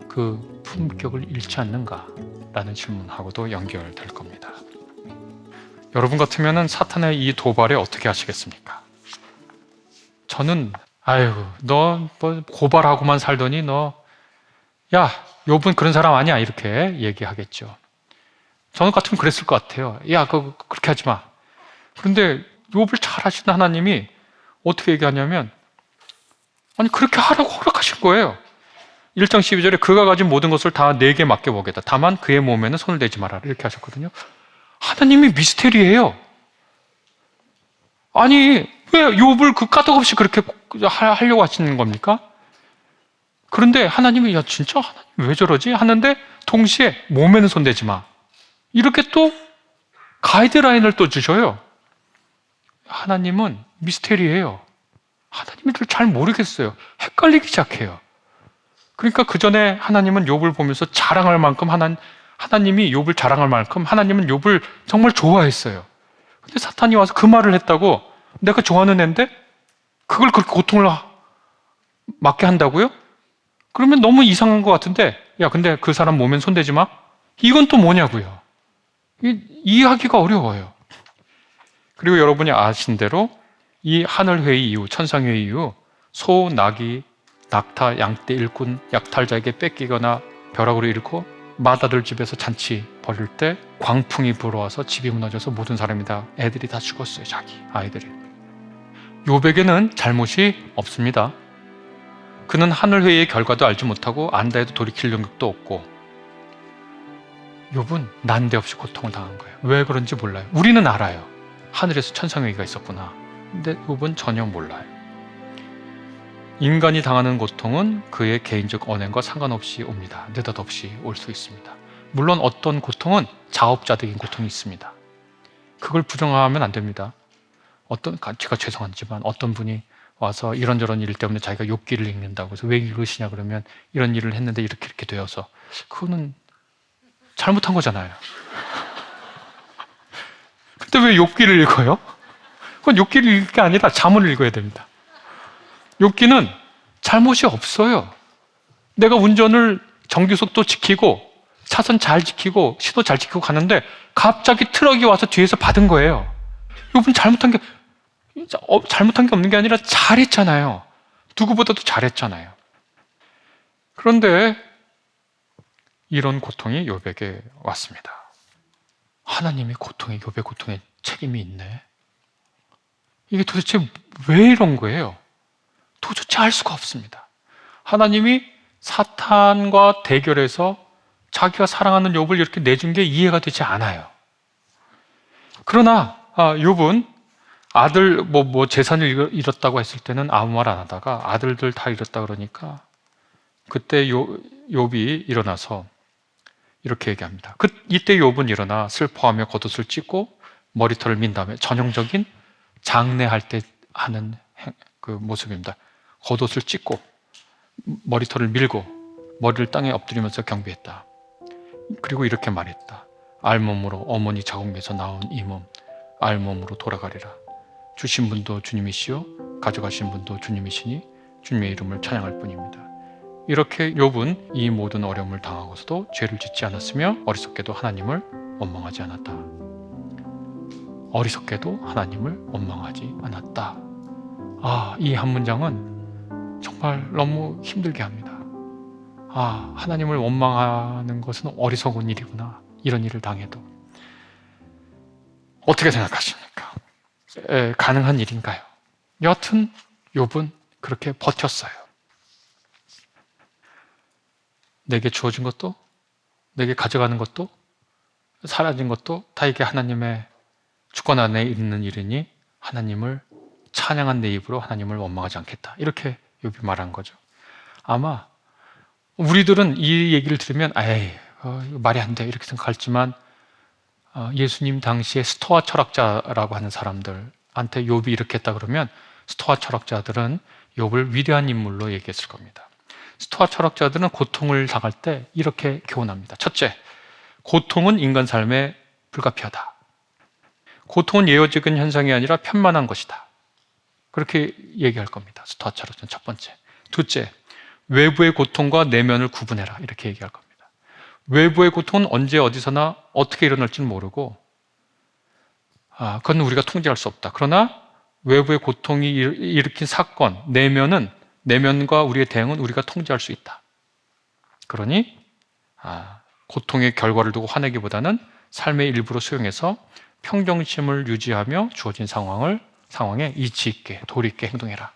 Speaker 1: 그 품격을 잃지 않는가? 라는 질문하고도 연결될 겁니다. 여러분 같으면 사탄의 이 도발에 어떻게 하시겠습니까? 저는 너 뭐 고발하고만 살더니 야 욥은 그런 사람 아니야 이렇게 얘기하겠죠. 저는 같으면 그랬을 것 같아요. 야 그렇게 하지 마. 그런데 욥을 잘 아시는 하나님이 어떻게 얘기하냐면, 아니 그렇게 하라고 허락하신 거예요. 1장 12절에 그가 가진 모든 것을 다 내게 맡겨보겠다. 다만 그의 몸에는 손을 대지 말아라 이렇게 하셨거든요. 하나님이 미스테리예요. 아니 왜 욥을 그 까닭없이 그렇게 하려고 하시는 겁니까? 그런데 하나님이 야 진짜 하나님 왜 저러지? 하는데 동시에 몸에는 손 대지 마 이렇게 또 가이드라인을 또 주셔요. 하나님은 미스테리예요. 하나님을 잘 모르겠어요. 헷갈리기 시작해요. 그러니까 그 전에 하나님은 욥을 보면서 자랑할 만큼 하나님이 욥을 자랑할 만큼 하나님은 욥을 정말 좋아했어요. 근데 사탄이 와서 그 말을 했다고 내가 좋아하는 애인데 그걸 그렇게 고통을 맞게 한다고요? 그러면 너무 이상한 것 같은데 야 근데 그 사람 몸엔 손대지 마? 이건 또 뭐냐고요. 이해하기가 어려워요. 그리고 여러분이 아신 대로 이 하늘회의 이후 천상회의 이후 소, 나귀, 낙타, 양떼, 일꾼, 약탈자에게 뺏기거나 벼락으로 잃고 마다들 집에서 잔치 벌일 때 광풍이 불어와서 집이 무너져서 모든 사람이 다 애들이 다 죽었어요. 자기 아이들이. 욥에게는 잘못이 없습니다. 그는 하늘회의의 결과도 알지 못하고 안다 해도 돌이킬 능력도 없고 욥은 난데없이 고통을 당한 거예요. 왜 그런지 몰라요. 우리는 알아요. 하늘에서 천상회의가 있었구나. 근데 욥은 전혀 몰라요. 인간이 당하는 고통은 그의 개인적 언행과 상관없이 옵니다. 느닷없이 올 수 있습니다. 물론 어떤 고통은 자업자득인 고통이 있습니다. 그걸 부정하면 안 됩니다. 제가 죄송하지만 어떤 분이 와서 이런저런 일 때문에 자기가 욥기를 읽는다고 해서 왜 읽으시냐 그러면 이런 일을 했는데 이렇게 되어서 그거는 잘못한 거잖아요. 근데 왜 욥기를 읽어요? 그건 욥기를 읽을 게 아니라 잠언을 읽어야 됩니다. 욥기는 잘못이 없어요. 내가 운전을 정규속도 지키고 차선 잘 지키고 신호 잘 지키고 가는데 갑자기 트럭이 와서 뒤에서 받은 거예요. 욥은 잘못한 게 없는 게 아니라 잘했잖아요. 누구보다도 잘했잖아요. 그런데 이런 고통이 욥에게 왔습니다. 하나님의 고통에 욥의 고통에 책임이 있네. 이게 도대체 왜 이런 거예요? 도대체 알 수가 없습니다. 하나님이 사탄과 대결해서 자기가 사랑하는 욥을 이렇게 내준 게 이해가 되지 않아요. 그러나 욥은 아들 재산을 잃었다고 했을 때는 아무 말 안 하다가 아들들 다 잃었다 그러니까 그때 욥이 일어나서 이렇게 얘기합니다. 이때 욥은 일어나 슬퍼하며 겉옷을 찢고 머리털을 민 다음에 전형적인 장례할 때 하는 그 모습입니다. 겉옷을 찢고 머리털을 밀고 머리를 땅에 엎드리면서 경배했다. 그리고 이렇게 말했다. 알몸으로 어머니 자궁에서 나온 이 몸 알몸으로 돌아가리라. 주신 분도 주님이시요 가져가신 분도 주님이시니 주님의 이름을 찬양할 뿐입니다. 이렇게 욥은 이 모든 어려움을 당하고서도 죄를 짓지 않았으며 어리석게도 하나님을 원망하지 않았다. 어리석게도 하나님을 원망하지 않았다. 이 한 문장은 정말 너무 힘들게 합니다. 하나님을 원망하는 것은 어리석은 일이구나. 이런 일을 당해도. 어떻게 생각하십니까? 가능한 일인가요? 여하튼 욥은 그렇게 버텼어요. 내게 주어진 것도, 내게 가져가는 것도, 사라진 것도 다 이게 하나님의 주권 안에 있는 일이니 하나님을 찬양한 내 입으로 하나님을 원망하지 않겠다. 이렇게 욥이 말한 거죠. 아마 우리들은 이 얘기를 들으면 이거 말이 안 돼 이렇게 생각할지만 예수님 당시에 스토아 철학자라고 하는 사람들한테 욥이 이렇게 했다 그러면 스토아 철학자들은 욥을 위대한 인물로 얘기했을 겁니다. 스토아 철학자들은 고통을 당할 때 이렇게 교훈합니다. 첫째, 고통은 인간 삶에 불가피하다. 고통은 예어지은 현상이 아니라 편만한 것이다. 그렇게 얘기할 겁니다. 스토아 철학자는 첫 번째. 둘째, 외부의 고통과 내면을 구분해라. 이렇게 얘기할 겁니다. 외부의 고통은 언제 어디서나 어떻게 일어날지는 모르고 그건 우리가 통제할 수 없다. 그러나 외부의 고통이 일으킨 사건, 내면과 우리의 대응은 우리가 통제할 수 있다. 그러니 고통의 결과를 두고 화내기보다는 삶의 일부로 수용해서 평정심을 유지하며 주어진 상황에 이치 있게, 도리 있게 행동해라.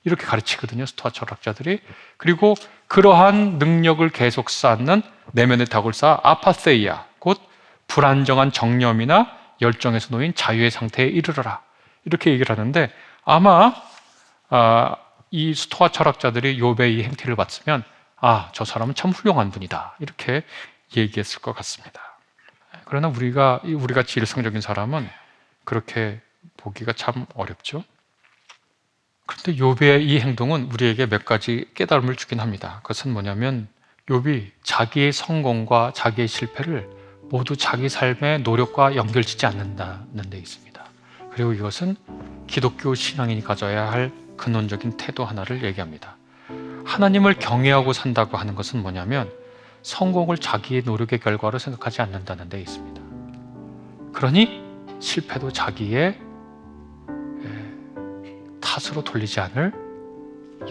Speaker 1: 이렇게 가르치거든요, 스토아 철학자들이. 그리고 그러한 능력을 계속 쌓는 내면의 덕을 쌓아 아파세이아, 곧 불안정한 정념이나 열정에서 놓인 자유의 상태에 이르러라. 이렇게 얘기를 하는데 아마 이 스토아 철학자들이 욥의 이 행태를 봤으면 저 사람은 참 훌륭한 분이다. 이렇게 얘기했을 것 같습니다. 그러나 우리 같이 일상적인 사람은 그렇게 보기가 참 어렵죠. 그런데 욥의 이 행동은 우리에게 몇 가지 깨달음을 주긴 합니다. 그것은 뭐냐면 욥이 자기의 성공과 자기의 실패를 모두 자기 삶의 노력과 연결짓지 않는다는 데 있습니다. 그리고 이것은 기독교 신앙인이 가져야 할 근원적인 태도 하나를 얘기합니다. 하나님을 경외하고 산다고 하는 것은 뭐냐면 성공을 자기의 노력의 결과로 생각하지 않는다는 데 있습니다. 그러니 실패도 자기의 탓으로 돌리지 않을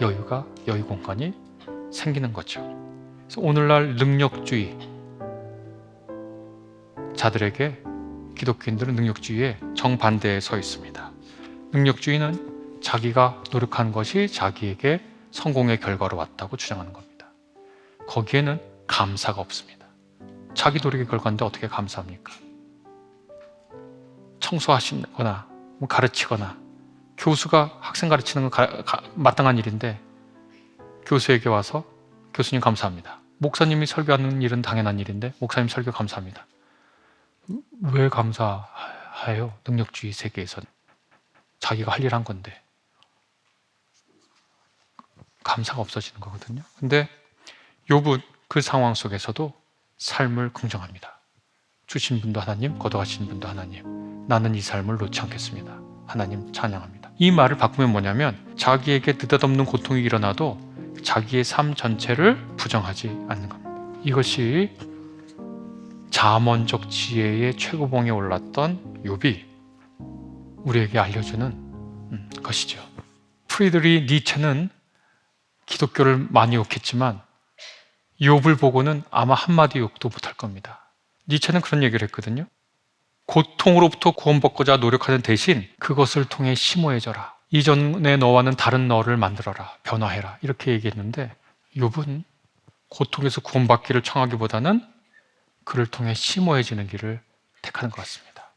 Speaker 1: 여유 공간이 생기는 거죠. 그래서 오늘날 능력주의 자들에게 기독교인들은 능력주의에 정반대에 서 있습니다. 능력주의는 자기가 노력한 것이 자기에게 성공의 결과로 왔다고 주장하는 겁니다. 거기에는 감사가 없습니다. 자기 노력의 결과인데 어떻게 감사합니까? 청소하시거나 가르치거나 교수가 학생 가르치는 건 마땅한 일인데 교수에게 와서 교수님 감사합니다. 목사님이 설교하는 일은 당연한 일인데 목사님 설교 감사합니다. 왜 감사해요? 능력주의 세계에서는 자기가 할 일 한 건데 감사가 없어지는 거거든요. 근데 욥은 그 상황 속에서도 삶을 긍정합니다. 주신 분도 하나님, 거둬가신 분도 하나님, 나는 이 삶을 놓지 않겠습니다. 하나님 찬양합니다. 이 말을 바꾸면 뭐냐면 자기에게 느닷없는 고통이 일어나도 자기의 삶 전체를 부정하지 않는 겁니다. 이것이 자문적 지혜의 최고봉에 올랐던 욥이 우리에게 알려주는 것이죠. 프리드리 니체는 기독교를 많이 욕했지만 욥을 보고는 아마 한마디 욕도 못할 겁니다. 니체는 그런 얘기를 했거든요. 고통으로부터 구원받고자 노력하는 대신 그것을 통해 심오해져라. 이전의 너와는 다른 너를 만들어라. 변화해라. 이렇게 얘기했는데 욥은 고통에서 구원받기를 청하기보다는 그를 통해 심오해지는 길을 택하는 것 같습니다.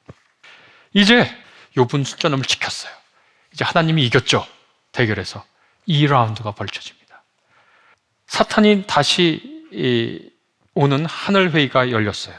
Speaker 1: 이제 욥은 순전함을 지켰어요. 이제 하나님이 이겼죠. 대결에서 2라운드가 벌쳐집니다. 사탄이 다시 오는 하늘회의가 열렸어요.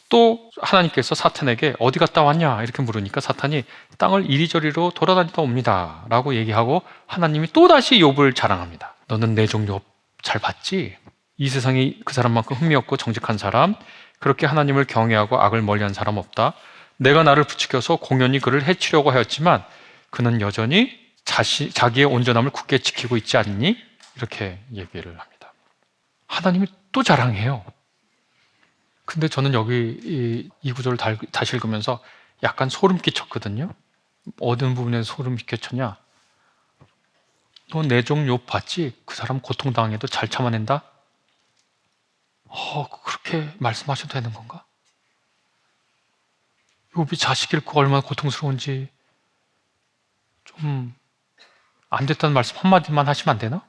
Speaker 1: 또 하나님께서 사탄에게 어디 갔다 왔냐 이렇게 물으니까 사탄이 땅을 이리저리로 돌아다니다 옵니다 라고 얘기하고 하나님이 또다시 욥을 자랑합니다. 너는 내 종 욥 잘 봤지? 이 세상에 그 사람만큼 흥미없고 정직한 사람, 그렇게 하나님을 경외하고 악을 멀리한 사람 없다. 내가 나를 부추겨서 공연히 그를 해치려고 하였지만 그는 여전히 자기의 온전함을 굳게 지키고 있지 않니? 이렇게 얘기를 합니다. 하나님이 또 자랑해요. 근데 저는 여기 이 구절을 다시 읽으면서 약간 소름 끼쳤거든요. 어느 부분에 소름 끼쳤냐? 너 내 종 욥 봤지? 그 사람 고통당해도 잘 참아낸다? 그렇게 말씀하셔도 되는 건가? 욥이 자식 잃고 얼마나 고통스러운지 좀 안 됐다는 말씀 한마디만 하시면 안 되나?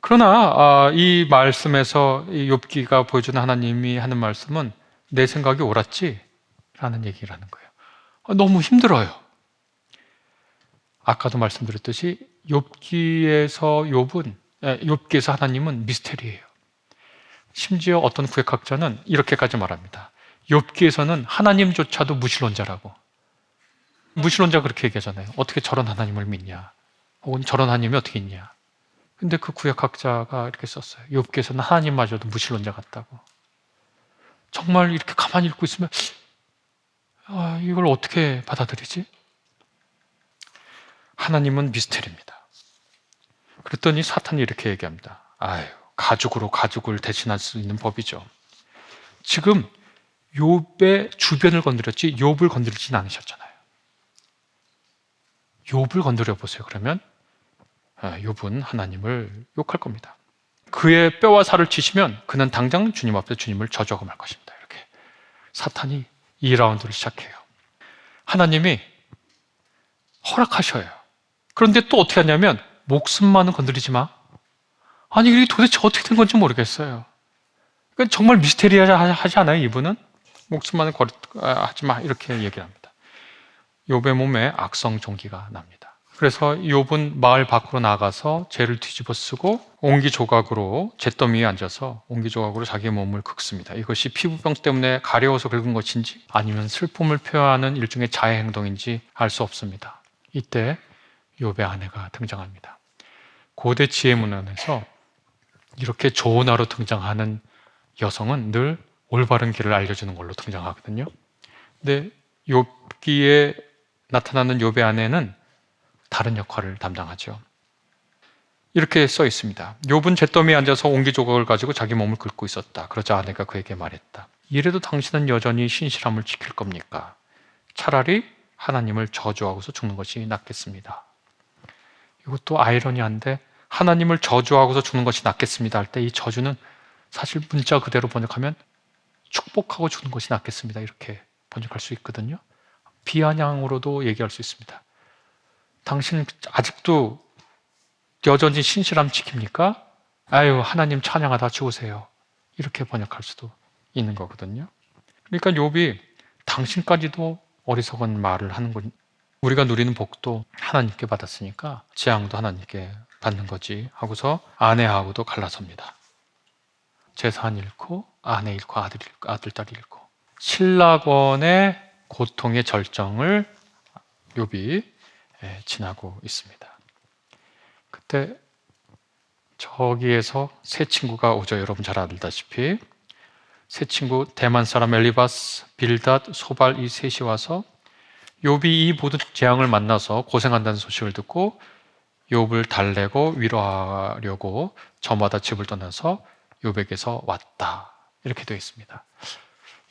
Speaker 1: 그러나 이 말씀에서 욥기가 보여주는 하나님이 하는 말씀은 내 생각이 옳았지? 라는 얘기를 하는 거예요. 너무 힘들어요. 아까도 말씀드렸듯이 욥기에서 하나님은 미스테리예요. 심지어 어떤 구약학자는 이렇게까지 말합니다. 욥기에서는 하나님조차도 무신론자라고. 무신론자가 그렇게 얘기하잖아요. 어떻게 저런 하나님을 믿냐? 혹은 저런 하나님이 어떻게 있냐? 근데 그 구약학자가 이렇게 썼어요. 욥기에서는 하나님마저도 무신론자 같다고. 정말 이렇게 가만히 읽고 있으면 이걸 어떻게 받아들이지? 하나님은 미스테리입니다. 그랬더니 사탄이 이렇게 얘기합니다. 가죽으로 가죽을 대신할 수 있는 법이죠. 지금 욥의 주변을 건드렸지 욥을 건드리진 않으셨잖아요. 욥을 건드려 보세요. 그러면 욥은 하나님을 욕할 겁니다. 그의 뼈와 살을 치시면 그는 당장 주님 앞에 주님을 저주하고 말 것입니다. 이렇게 사탄이 2라운드를 시작해요. 하나님이 허락하셔요. 그런데 또 어떻게 하냐면 목숨만은 건드리지 마. 아니 이게 도대체 어떻게 된 건지 모르겠어요. 그러니까 정말 미스테리하지 않아요? 이분은 목숨만은 하지 마 이렇게 얘기를 합니다. 욥의 몸에 악성 종기가 납니다. 그래서 욥은 마을 밖으로 나가서 재를 뒤집어 쓰고 옹기조각으로 잿더미 위에 앉아서 옹기조각으로 자기의 몸을 긁습니다. 이것이 피부병 때문에 가려워서 긁은 것인지 아니면 슬픔을 표현하는 일종의 자해 행동인지 알 수 없습니다. 이때 욥의 아내가 등장합니다. 고대 지혜문헌에서 이렇게 조언하러 등장하는 여성은 늘 올바른 길을 알려주는 걸로 등장하거든요. 근데 욥기에 나타나는 욥의 아내는 다른 역할을 담당하죠. 이렇게 써 있습니다. 욥은 잿더미에 앉아서 옹기 조각을 가지고 자기 몸을 긁고 있었다. 그러자 아내가 그에게 말했다. 이래도 당신은 여전히 신실함을 지킬 겁니까? 차라리 하나님을 저주하고서 죽는 것이 낫겠습니다. 이것도 아이러니한데, 하나님을 저주하고서 죽는 것이 낫겠습니다 할 때 이 저주는 사실 문자 그대로 번역하면 축복하고 죽는 것이 낫겠습니다 이렇게 번역할 수 있거든요. 비아냥으로도 얘기할 수 있습니다. 당신은 아직도 여전히 신실함 지킵니까? 아유, 하나님 찬양하다 죽으세요. 이렇게 번역할 수도 있는 거거든요. 그러니까 욥이 당신까지도 어리석은 말을 하는 건, 우리가 누리는 복도 하나님께 받았으니까 재앙도 하나님께 받는 거지 하고서 아내하고도 갈라섭니다. 재산 잃고 아내 잃고 아들 딸 잃고 신락원의 고통의 절정을 욥이 지나고 있습니다. 그때 저기에서 세 친구가 오죠. 여러분 잘 알다시피 세 친구 대만 사람 엘리바스, 빌닷, 소발 이 셋이 와서 욥이 이 모든 재앙을 만나서 고생한다는 소식을 듣고 욥을 달래고 위로하려고 저마다 집을 떠나서 욥에게서 왔다. 이렇게 되어 있습니다.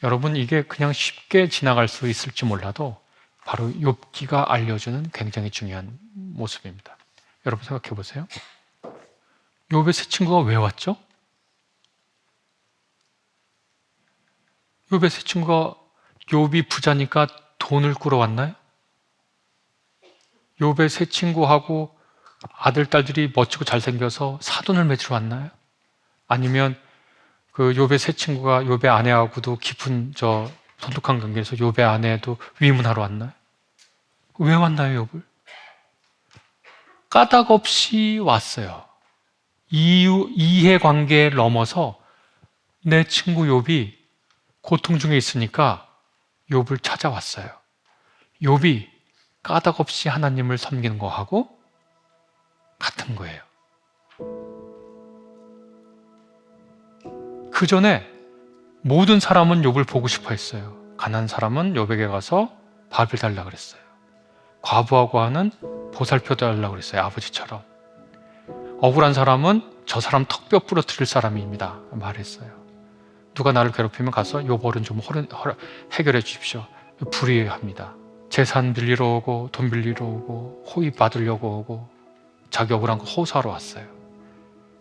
Speaker 1: 여러분, 이게 그냥 쉽게 지나갈 수 있을지 몰라도 바로 욥기가 알려주는 굉장히 중요한 모습입니다. 여러분 생각해 보세요. 욥의 세 친구가 왜 왔죠? 욥의 세 친구가 욥이 부자니까 돈을 꾸러 왔나요? 욥의 세 친구하고 아들, 딸들이 멋지고 잘생겨서 사돈을 맺으러 왔나요? 아니면 그 욥의 세 친구가 욥의 아내하고도 깊은 돈독한 관계에서 욥의 아내도 위문하러 왔나요? 왜 왔나요, 욥을? 까닭 없이 왔어요. 이해관계를 넘어서 내 친구 욥이 고통 중에 있으니까 욥을 찾아왔어요. 욥이 까닭 없이 하나님을 섬기는 거하고 같은 거예요. 그 전에 모든 사람은 욥을 보고 싶어 했어요. 가난한 사람은 욥에게 가서 밥을 달라고 그랬어요. 과부하고 하는 보살펴 달라고 그랬어요. 아버지처럼. 억울한 사람은 저 사람 턱뼈 부러뜨릴 사람입니다 말했어요. 누가 나를 괴롭히면 가서 요 벌은 좀 해결해 주십시오. 불의합니다. 재산 빌리러 오고 돈 빌리러 오고 호의 받으려고 오고 자기 억울한 거 호소하러 왔어요.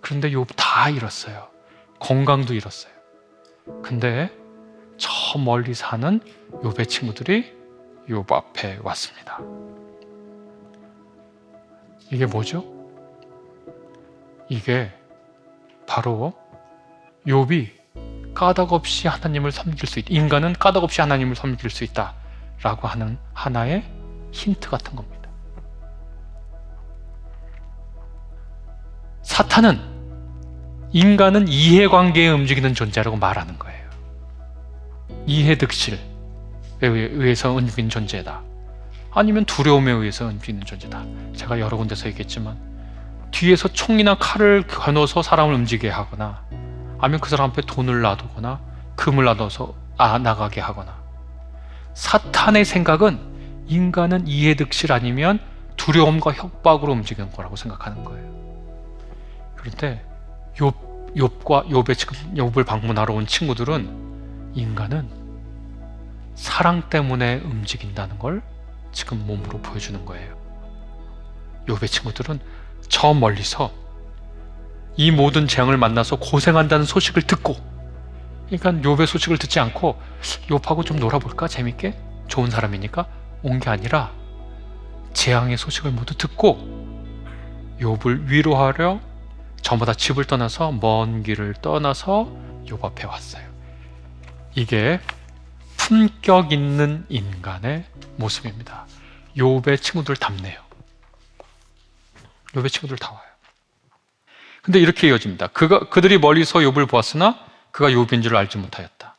Speaker 1: 그런데 욥 다 잃었어요. 건강도 잃었어요. 근데 저 멀리 사는 욥의 친구들이 욥 앞에 왔습니다. 이게 뭐죠? 이게 바로 욥이 까닭 없이 하나님을 섬길 수 있다. 인간은 까닭 없이 하나님을 섬길 수 있다라고 하는 하나의 힌트 같은 겁니다. 사탄은 인간은 이해관계에 움직이는 존재라고 말하는 거예요. 이해득실에 의해서 움직이는 존재다. 아니면 두려움에 의해서 움직이는 존재다. 제가 여러 군데서 얘기했지만 뒤에서 총이나 칼을 겨눠서 사람을 움직이게 하거나 아니면 그 사람 앞에 돈을 놔두거나 금을 놔둬서 나가게 하거나 사탄의 생각은 인간은 이해득실 아니면 두려움과 협박으로 움직이는 거라고 생각하는 거예요. 그런데 욥과 욥을 방문하러 온 친구들은 인간은 사랑 때문에 움직인다는 걸 지금 몸으로 보여주는 거예요. 욥의 친구들은 저 멀리서 이 모든 재앙을 만나서 고생한다는 소식을 듣고, 그러니까 욥의 소식을 듣지 않고 욥하고 좀 놀아볼까 재밌게 좋은 사람이니까 온 게 아니라 재앙의 소식을 모두 듣고 욥을 위로하려 저마다 집을 떠나서 먼 길을 떠나서 욥 앞에 왔어요. 이게 품격 있는 인간의 모습입니다. 욥의 친구들 답네요. 욥의 친구들 다 와요. 근데 이렇게 이어집니다. 그들이 멀리서 욥을 보았으나 그가 욥인 줄 알지 못하였다.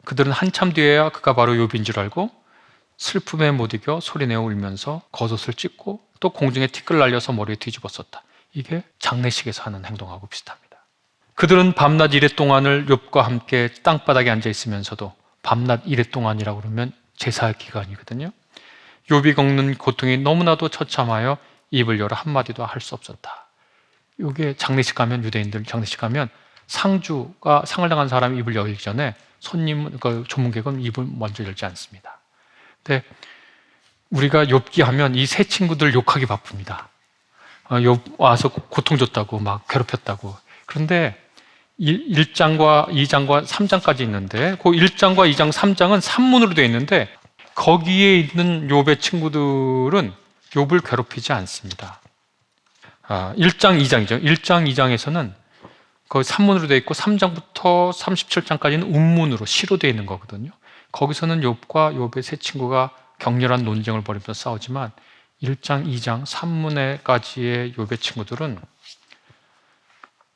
Speaker 1: 그들은 한참 뒤에야 그가 바로 욥인 줄 알고 슬픔에 못 이겨 소리내어 울면서 겉옷을 찢고 또 공중에 티끌 날려서 머리에 뒤집었었다. 이게 장례식에서 하는 행동하고 비슷합니다. 그들은 밤낮 이래 동안을 욥과 함께 땅바닥에 앉아 있으면서도, 밤낮 이래 동안이라고 그러면 제사 기간이거든요. 욥이 겪는 고통이 너무나도 처참하여 입을 열어 한마디도 할 수 없었다. 이게 장례식 가면, 유대인들 장례식 가면 상주가, 상을 당한 사람이 입을 열기 전에 그 조문객은 입을 먼저 열지 않습니다. 근데 우리가 욥기 하면 이 세 친구들 욕하기 바쁩니다. 욥 와서 고통 줬다고, 막 괴롭혔다고. 그런데 1장과 2장과 3장까지 있는데 그 1장과 2장, 3장은 산문으로 되어 있는데 거기에 있는 욥의 친구들은 욥을 괴롭히지 않습니다. 1장, 2장이죠. 1장, 2장에서는 그 산문으로 되어 있고 3장부터 37장까지는 운문으로, 시로 되어 있는 거거든요. 거기서는 욥과 욥의 세 친구가 격렬한 논쟁을 벌이면서 싸우지만 1장, 2장, 3문에까지의 욥의 친구들은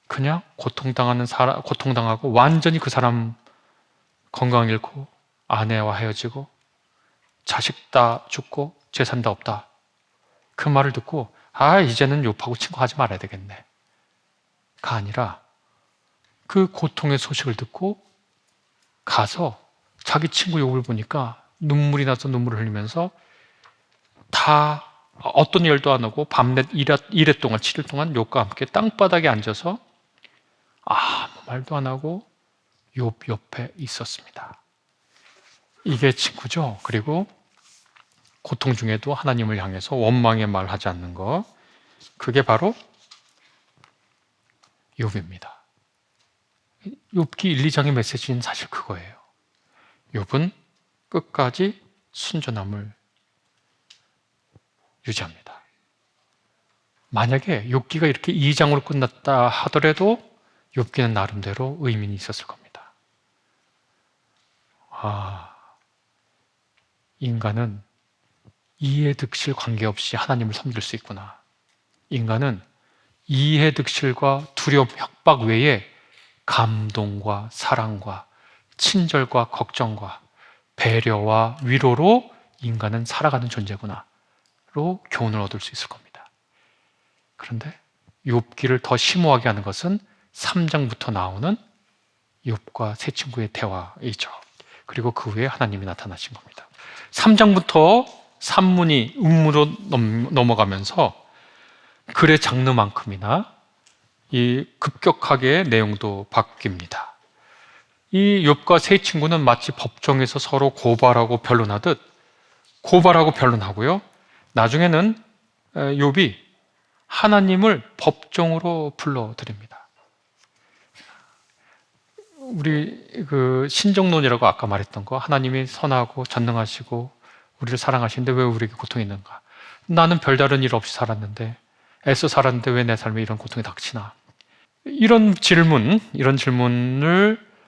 Speaker 1: 그냥 고통당하고 완전히 그 사람 건강 잃고 아내와 헤어지고 자식 다 죽고 재산 다 없다. 그 말을 듣고 이제는 욥하고 친구하지 말아야 되겠네. 가 아니라 그 고통의 소식을 듣고 가서 자기 친구 욥을 보니까 눈물이 나서 눈물을 흘리면서 다 어떤 일도 안 하고 밤낮 1회 동안, 7일 동안 욥과 함께 땅바닥에 앉아서 아무 말도 안 하고 욥 옆에 있었습니다. 이게 친구죠. 그리고 고통 중에도 하나님을 향해서 원망의 말 하지 않는 것, 그게 바로 욥입니다. 욥기 1, 2장의 메시지는 사실 그거예요. 욥은 끝까지 순전함을 유지합니다. 만약에 욥기가 이렇게 2장으로 끝났다 하더라도 욥기는 나름대로 의미는 있었을 겁니다. 인간은 이해 득실 관계없이 하나님을 섬길 수 있구나. 인간은 이해 득실과 두려움, 협박 외에 감동과 사랑과 친절과 걱정과 배려와 위로로 인간은 살아가는 존재구나 로 교훈을 얻을 수 있을 겁니다. 그런데 욥기를 더 심오하게 하는 것은 3장부터 나오는 욥과 세 친구의 대화이죠. 그리고 그 후에 하나님이 나타나신 겁니다. 3장부터 산문이 음문으로 넘어가면서 글의 장르만큼이나 이 급격하게 내용도 바뀝니다. 이 욥과 세 친구는 마치 법정에서 서로 고발하고 변론하듯 고발하고 변론하고요. 나중에는 욥이 하나님을 법정으로 불러드립니다. 우리 그 신정론이라고 아까 말했던 거, 하나님이 선하고 전능하시고 우리를 사랑하시는데 왜 우리에게 고통이 있는가? 나는 별다른 일 없이 살았는데, 애써 살았는데 왜 내 삶에 이런 고통이 닥치나? 이런 질문을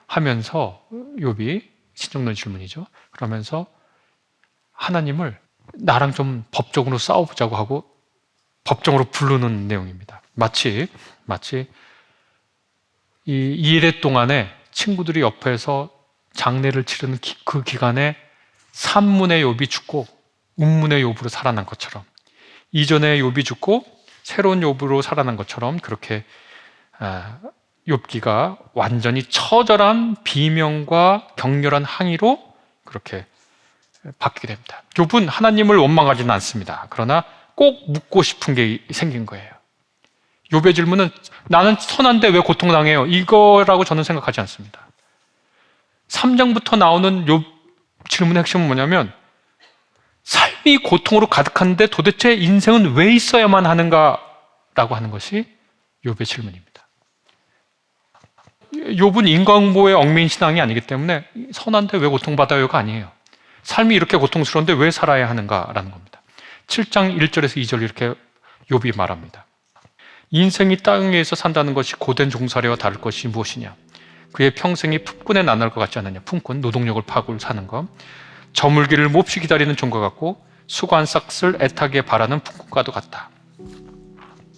Speaker 1: 하면서 욥이, 신정론 질문이죠. 그러면서 하나님을 나랑 좀 법적으로 싸워보자고 하고 법정으로 부르는 내용입니다. 마치 이 2일 동안에 친구들이 옆에서 장례를 치르는 그 기간에 산문의 욥이 죽고 운문의 욥으로 살아난 것처럼, 이전에 욥이 죽고 새로운 욥으로 살아난 것처럼, 그렇게 욥기가 완전히 처절한 비명과 격렬한 항의로 그렇게 바뀌게 됩니다. 욥은 하나님을 원망하지는 않습니다. 그러나 꼭 묻고 싶은 게 생긴 거예요. 욥의 질문은 나는 선한데 왜 고통당해요? 이거라고 저는 생각하지 않습니다. 3장부터 나오는 욥 질문의 핵심은 뭐냐면, 삶이 고통으로 가득한데 도대체 인생은 왜 있어야만 하는가라고 하는 것이 욥의 질문입니다. 욥은 인과응보의 얽매인 신앙이 아니기 때문에 선한데 왜 고통받아요가 아니에요. 삶이 이렇게 고통스러운데 왜 살아야 하는가라는 겁니다. 7장 1절에서 2절 이렇게 욥이 말합니다. 인생이 땅 위에서 산다는 것이 고된 종살이와 다를 것이 무엇이냐? 그의 평생이 품꾼의 나날과 같지 않느냐? 품꾼, 노동력을 파고 사는 것. 저물기를 몹시 기다리는 종과 같고 수고한 싹을 애타게 바라는 품꾼과도 같다.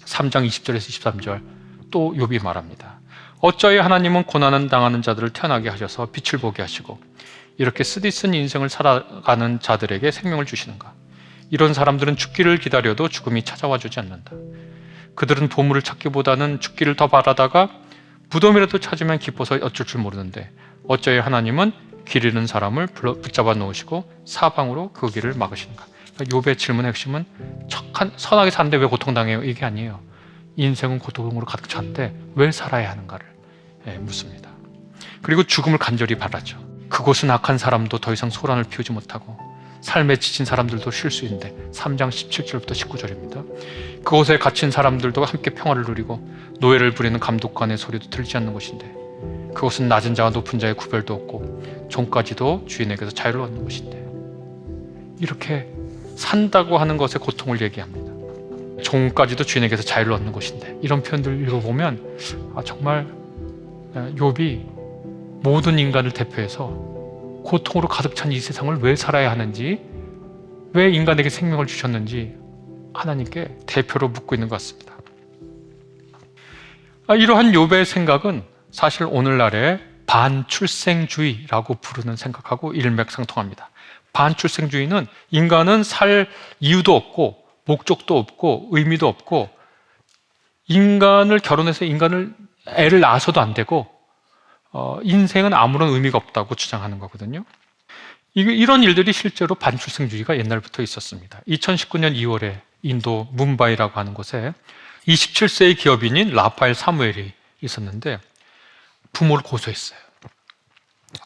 Speaker 1: 3장 20절에서 23절 또 욥이 말합니다. 어찌하여 하나님은 고난을 당하는 자들을 태어나게 하셔서 빛을 보게 하시고 이렇게 쓰디쓴 인생을 살아가는 자들에게 생명을 주시는가? 이런 사람들은 죽기를 기다려도 죽음이 찾아와 주지 않는다. 그들은 보물을 찾기보다는 죽기를 더 바라다가 무덤이라도 찾으면 기뻐서 어쩔 줄 모르는데 어쩌여 하나님은 길 잃은 사람을 붙잡아 놓으시고 사방으로 그 길을 막으시는가? 그러니까 욥의 질문의 핵심은 선하게 사는데 왜 고통당해요? 이게 아니에요. 인생은 고통으로 가득 찼는데 왜 살아야 하는가를 묻습니다. 그리고 죽음을 간절히 바라죠. 그곳은 악한 사람도 더 이상 소란을 피우지 못하고 삶에 지친 사람들도 쉴 수 있는데 3장 17절부터 19절입니다. 그곳에 갇힌 사람들도 함께 평화를 누리고 노예를 부리는 감독관의 소리도 들리지 않는 곳인데 그곳은 낮은 자와 높은 자의 구별도 없고 종까지도 주인에게서 자유를 얻는 곳인데 이렇게 산다고 하는 것의 고통을 얘기합니다. 종까지도 주인에게서 자유를 얻는 곳인데 이런 표현들을 읽어보면 정말 욥이 모든 인간을 대표해서 고통으로 가득 찬 이 세상을 왜 살아야 하는지, 왜 인간에게 생명을 주셨는지 하나님께 대표로 묻고 있는 것 같습니다. 이러한 욥의 생각은 사실 오늘날의 반출생주의라고 부르는 생각하고 일맥상통합니다. 반출생주의는 인간은 살 이유도 없고 목적도 없고 의미도 없고 인간을 결혼해서 애를 낳아서도 안 되고 인생은 아무런 의미가 없다고 주장하는 거거든요. 이런 일들이 실제로 반출생주의가 옛날부터 있었습니다. 2019년 2월에 인도 뭄바이라고 하는 곳에 27세의 기업인인 라파엘 사무엘이 있었는데 부모를 고소했어요.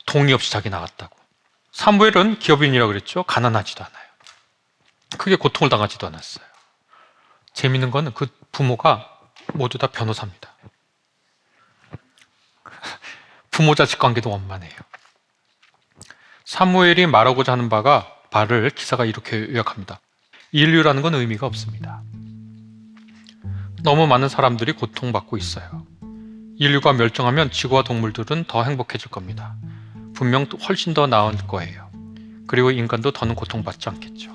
Speaker 1: 동의 없이 자기 나갔다고. 사무엘은 기업인이라고 그랬죠. 가난하지도 않아요. 크게 고통을 당하지도 않았어요. 재밌는 건 그 부모가 모두 다 변호사입니다. 부모 자식 관계도 원만해요. 사무엘이 말하고자 하는 바를 기사가 이렇게 요약합니다. 인류라는 건 의미가 없습니다. 너무 많은 사람들이 고통받고 있어요. 인류가 멸종하면 지구와 동물들은 더 행복해질 겁니다. 분명 훨씬 더 나을 거예요. 그리고 인간도 더는 고통받지 않겠죠.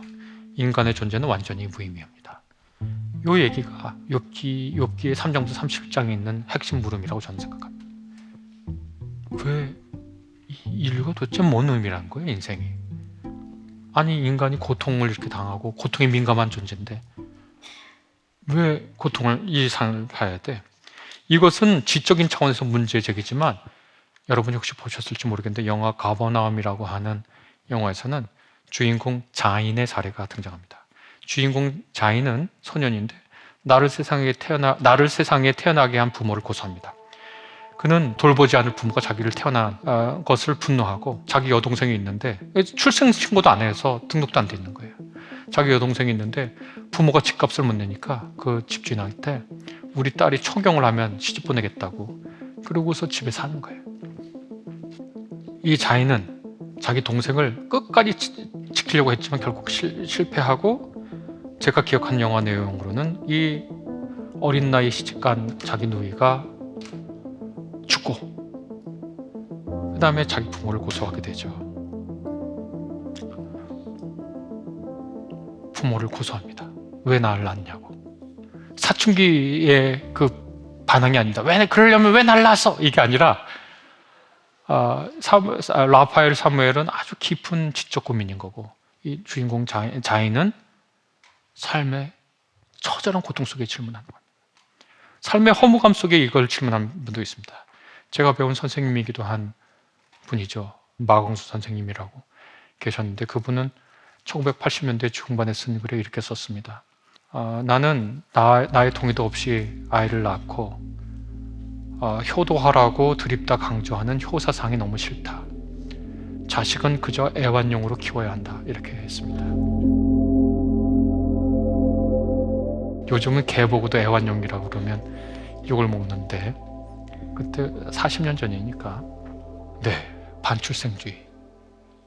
Speaker 1: 인간의 존재는 완전히 무의미합니다. 이 얘기가 욥기의 3장부터 31장에 있는 핵심 물음이라고 저는 생각합니다. 왜 인류가 도대체 뭔 의미라는 거예요, 인생이? 아니, 인간이 고통을 이렇게 당하고 고통에 민감한 존재인데 왜 이 삶을 살아야 돼? 이것은 지적인 차원에서 문제제기지만 여러분이 혹시 보셨을지 모르겠는데 영화 가버나움이라고 하는 영화에서는 주인공 자인의 사례가 등장합니다. 주인공 자인은 소년인데 나를 세상에 태어나게 한 부모를 고소합니다. 그는 돌보지 않을 부모가 자기를 태어난 것을 분노하고 자기 여동생이 있는데 출생 신고도 안 해서 등록도 안 돼 있는 거예요. 자기 여동생이 있는데 부모가 집값을 못 내니까 그 집주인한테 우리 딸이 초경을 하면 시집 보내겠다고 그러고서 집에 사는 거예요. 이 자인은 자기 동생을 끝까지 지키려고 했지만 결국 실패하고 제가 기억한 영화 내용으로는 이 어린 나이에 시집간 자기 누이가 죽고 그 다음에 자기 부모를 고소하게 되죠. 부모를 고소합니다. 왜 나를 낳았냐고. 사춘기의 그 반항이 아닙니다. 그러려면 왜 나를 낳았어? 이게 아니라 라파엘 사무엘은 아주 깊은 지적 고민인 거고 이 주인공 자인은 삶의 처절한 고통 속에 질문하는 겁니다. 삶의 허무감 속에 이걸 질문하는 분도 있습니다. 제가 배운 선생님이기도 한 분이죠. 마광수 선생님이라고 계셨는데 그분은 1980년대 중반에 쓴 글에 이렇게 썼습니다. 나는 나의 동의도 없이 아이를 낳고 효도하라고 드립다 강조하는 효사상이 너무 싫다. 자식은 그저 애완용으로 키워야 한다. 이렇게 했습니다. 요즘은 개 보고도 애완용이라고 그러면 욕을 먹는데 그때 40년 전이니까 반출생주의.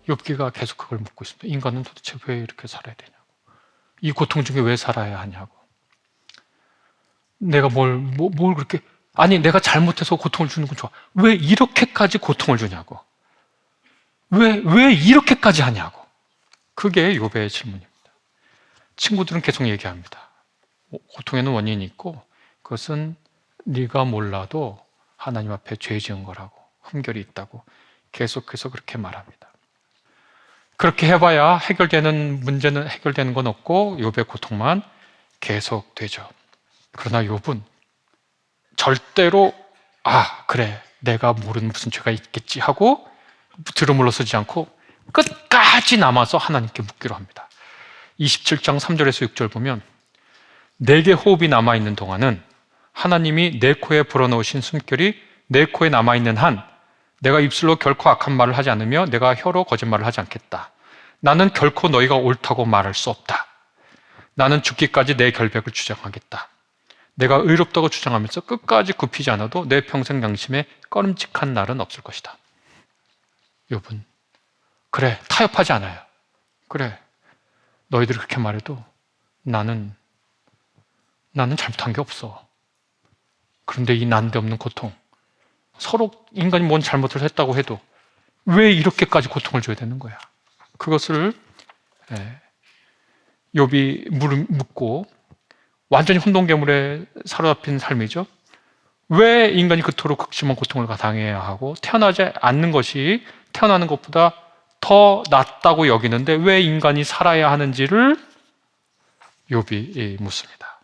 Speaker 1: 욥기가 계속 그걸 묻고 있습니다. 인간은 도대체 왜 이렇게 살아야 되냐고. 이 고통 중에 왜 살아야 하냐고. 내가 뭘 그렇게 내가 잘못해서 고통을 주는 건 좋아. 왜 이렇게까지 고통을 주냐고. 왜 이렇게까지 하냐고. 그게 욥의 질문입니다. 친구들은 계속 얘기합니다. 고통에는 원인이 있고 그것은 네가 몰라도 하나님 앞에 죄 지은 거라고 흠결이 있다고 계속해서 그렇게 말합니다. 그렇게 해봐야 해결되는 문제는 해결되는 건 없고 욥의 고통만 계속되죠. 그러나 욥은 절대로 그래 내가 모르는 무슨 죄가 있겠지 하고 뒤로 물러서지 않고 끝까지 남아서 하나님께 묻기로 합니다. 27장 3절에서 6절 보면 내게 호흡이 남아있는 동안은 하나님이 내 코에 불어넣으신 숨결이 내 코에 남아있는 한 내가 입술로 결코 악한 말을 하지 않으며 내가 혀로 거짓말을 하지 않겠다. 나는 결코 너희가 옳다고 말할 수 없다. 나는 죽기까지 내 결백을 주장하겠다. 내가 의롭다고 주장하면서 끝까지 굽히지 않아도 내 평생 양심에 꺼림칙한 날은 없을 것이다. 욥은 그래 타협하지 않아요. 그래 너희들이 그렇게 말해도 나는 잘못한 게 없어. 그런데 이 난데없는 고통, 서로 인간이 뭔 잘못을 했다고 해도 왜 이렇게까지 고통을 줘야 되는 거야? 그것을 욥이 묻고 완전히 혼돈괴물에 사로잡힌 삶이죠. 왜 인간이 그토록 극심한 고통을 당해야 하고 태어나지 않는 것이 태어나는 것보다 더 낫다고 여기는데 왜 인간이 살아야 하는지를 욥이 묻습니다.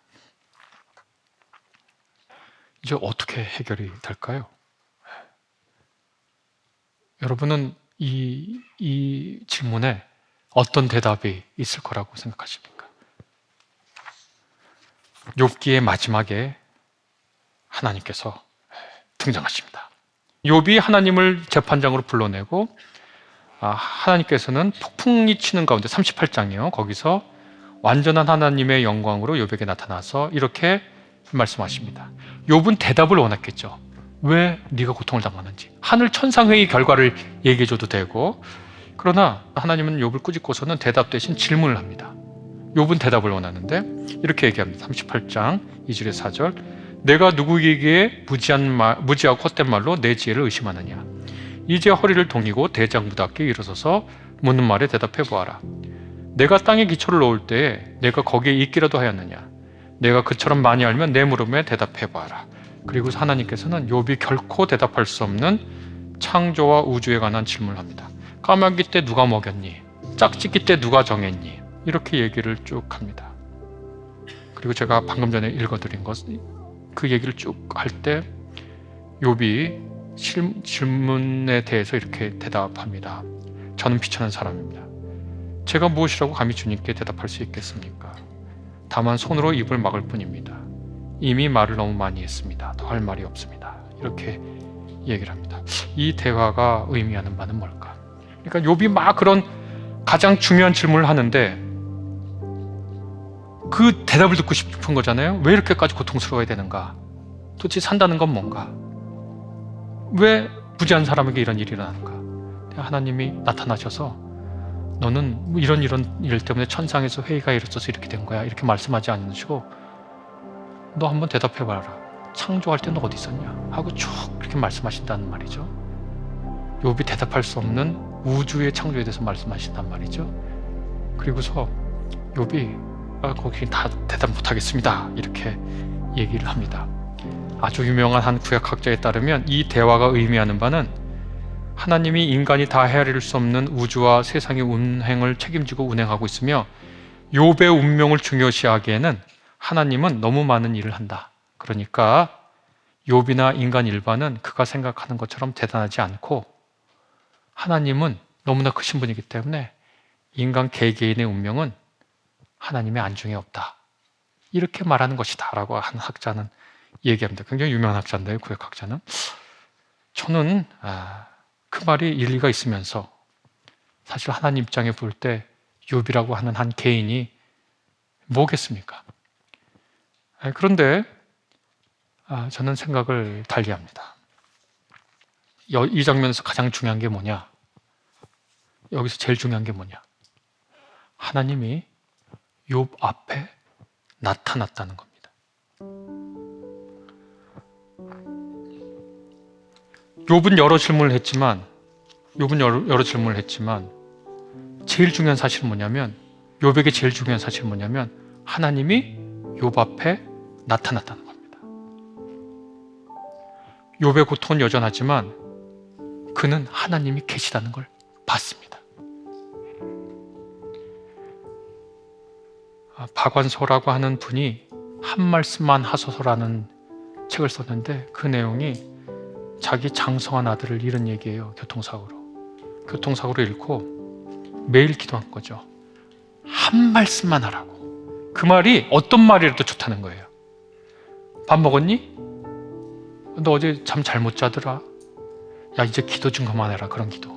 Speaker 1: 이제 어떻게 해결이 될까요? 여러분은 이 질문에 어떤 대답이 있을 거라고 생각하십니까? 욥기의 마지막에 하나님께서 등장하십니다. 욥이 하나님을 재판장으로 불러내고 하나님께서는 폭풍이 치는 가운데 38장이요. 거기서 완전한 하나님의 영광으로 욥에게 나타나서 이렇게 말씀하십니다. 욥은 대답을 원했겠죠. 왜 네가 고통을 당하는지. 하늘 천상회의 결과를 얘기해줘도 되고, 그러나 하나님은 욥을 꾸짖고서는 대답 대신 질문을 합니다. 욥은 대답을 원하는데 이렇게 얘기합니다. 38장 2절에 4절 내가 누구에게 무지하고 헛된 말로 내 지혜를 의심하느냐. 이제 허리를 동이고 대장부답게 일어서서 묻는 말에 대답해 보아라. 내가 땅에 기초를 놓을 때에 내가 거기에 있기라도 하였느냐. 내가 그처럼 많이 알면 내 물음에 대답해 보아라. 그리고 하나님께서는 욥이 결코 대답할 수 없는 창조와 우주에 관한 질문을 합니다. 까마귀 때 누가 먹였니? 짝짓기 때 누가 정했니? 이렇게 얘기를 쭉 합니다. 그리고 제가 방금 전에 읽어드린 그 얘기를 쭉 할 때 욥이 질문에 대해서 이렇게 대답합니다. 저는 비천한 사람입니다. 제가 무엇이라고 감히 주님께 대답할 수 있겠습니까? 다만 손으로 입을 막을 뿐입니다. 이미 말을 너무 많이 했습니다. 더 할 말이 없습니다. 이렇게 얘기를 합니다. 이 대화가 의미하는 바는 뭘까? 그러니까 욥이 막 그런 가장 중요한 질문을 하는데 그 대답을 듣고 싶은 거잖아요. 왜 이렇게까지 고통스러워야 되는가? 도대체 산다는 건 뭔가? 왜 부지한 사람에게 이런 일이 일어나는가? 하나님이 나타나셔서 너는 이런 일 때문에 천상에서 회의가 일어서서 이렇게 된 거야. 이렇게 말씀하지 않으시고 너 한번 대답해봐라. 창조할 때 너 어디 있었냐? 하고 쭉 그렇게 말씀하신다는 말이죠. 욥이 대답할 수 없는 우주의 창조에 대해서 말씀하신단 말이죠. 그리고서 욥이 거기 다 대답 못하겠습니다. 이렇게 얘기를 합니다. 아주 유명한 한 구약학자에 따르면 이 대화가 의미하는 바는 하나님이 인간이 다 헤아릴 수 없는 우주와 세상의 운행을 책임지고 운행하고 있으며 욥의 운명을 중요시하기에는 하나님은 너무 많은 일을 한다. 그러니까 욥이나 인간 일반은 그가 생각하는 것처럼 대단하지 않고 하나님은 너무나 크신 분이기 때문에 인간 개개인의 운명은 하나님의 안중에 없다. 이렇게 말하는 것이다 라고 한 학자는 얘기합니다. 굉장히 유명한 학자인데요. 구약학자는. 저는 그 말이 일리가 있으면서 사실 하나님 입장에 볼 때 욥이라고 하는 한 개인이 뭐겠습니까? 그런데 저는 생각을 달리합니다. 이 장면에서 가장 중요한 게 뭐냐? 여기서 제일 중요한 게 뭐냐? 하나님이 욥 앞에 나타났다는 겁니다. 욥은 여러 질문을 했지만 제일 중요한 사실은 뭐냐면 욥에게 제일 중요한 사실은 뭐냐면 하나님이 욥 앞에 나타났다는 겁니다. 욥의 고통은 여전하지만 그는 하나님이 계시다는 걸 봤습니다. 박완서라고 하는 분이 한 말씀만 하소서라는 책을 썼는데 그 내용이 자기 장성한 아들을 잃은 얘기예요. 교통사고로 잃고 매일 기도한 거죠. 한 말씀만 하라고. 그 말이 어떤 말이라도 좋다는 거예요. 밥 먹었니? 너 어제 잠 잘 못 자더라. 야, 이제 기도 좀 그만해라. 그런 기도.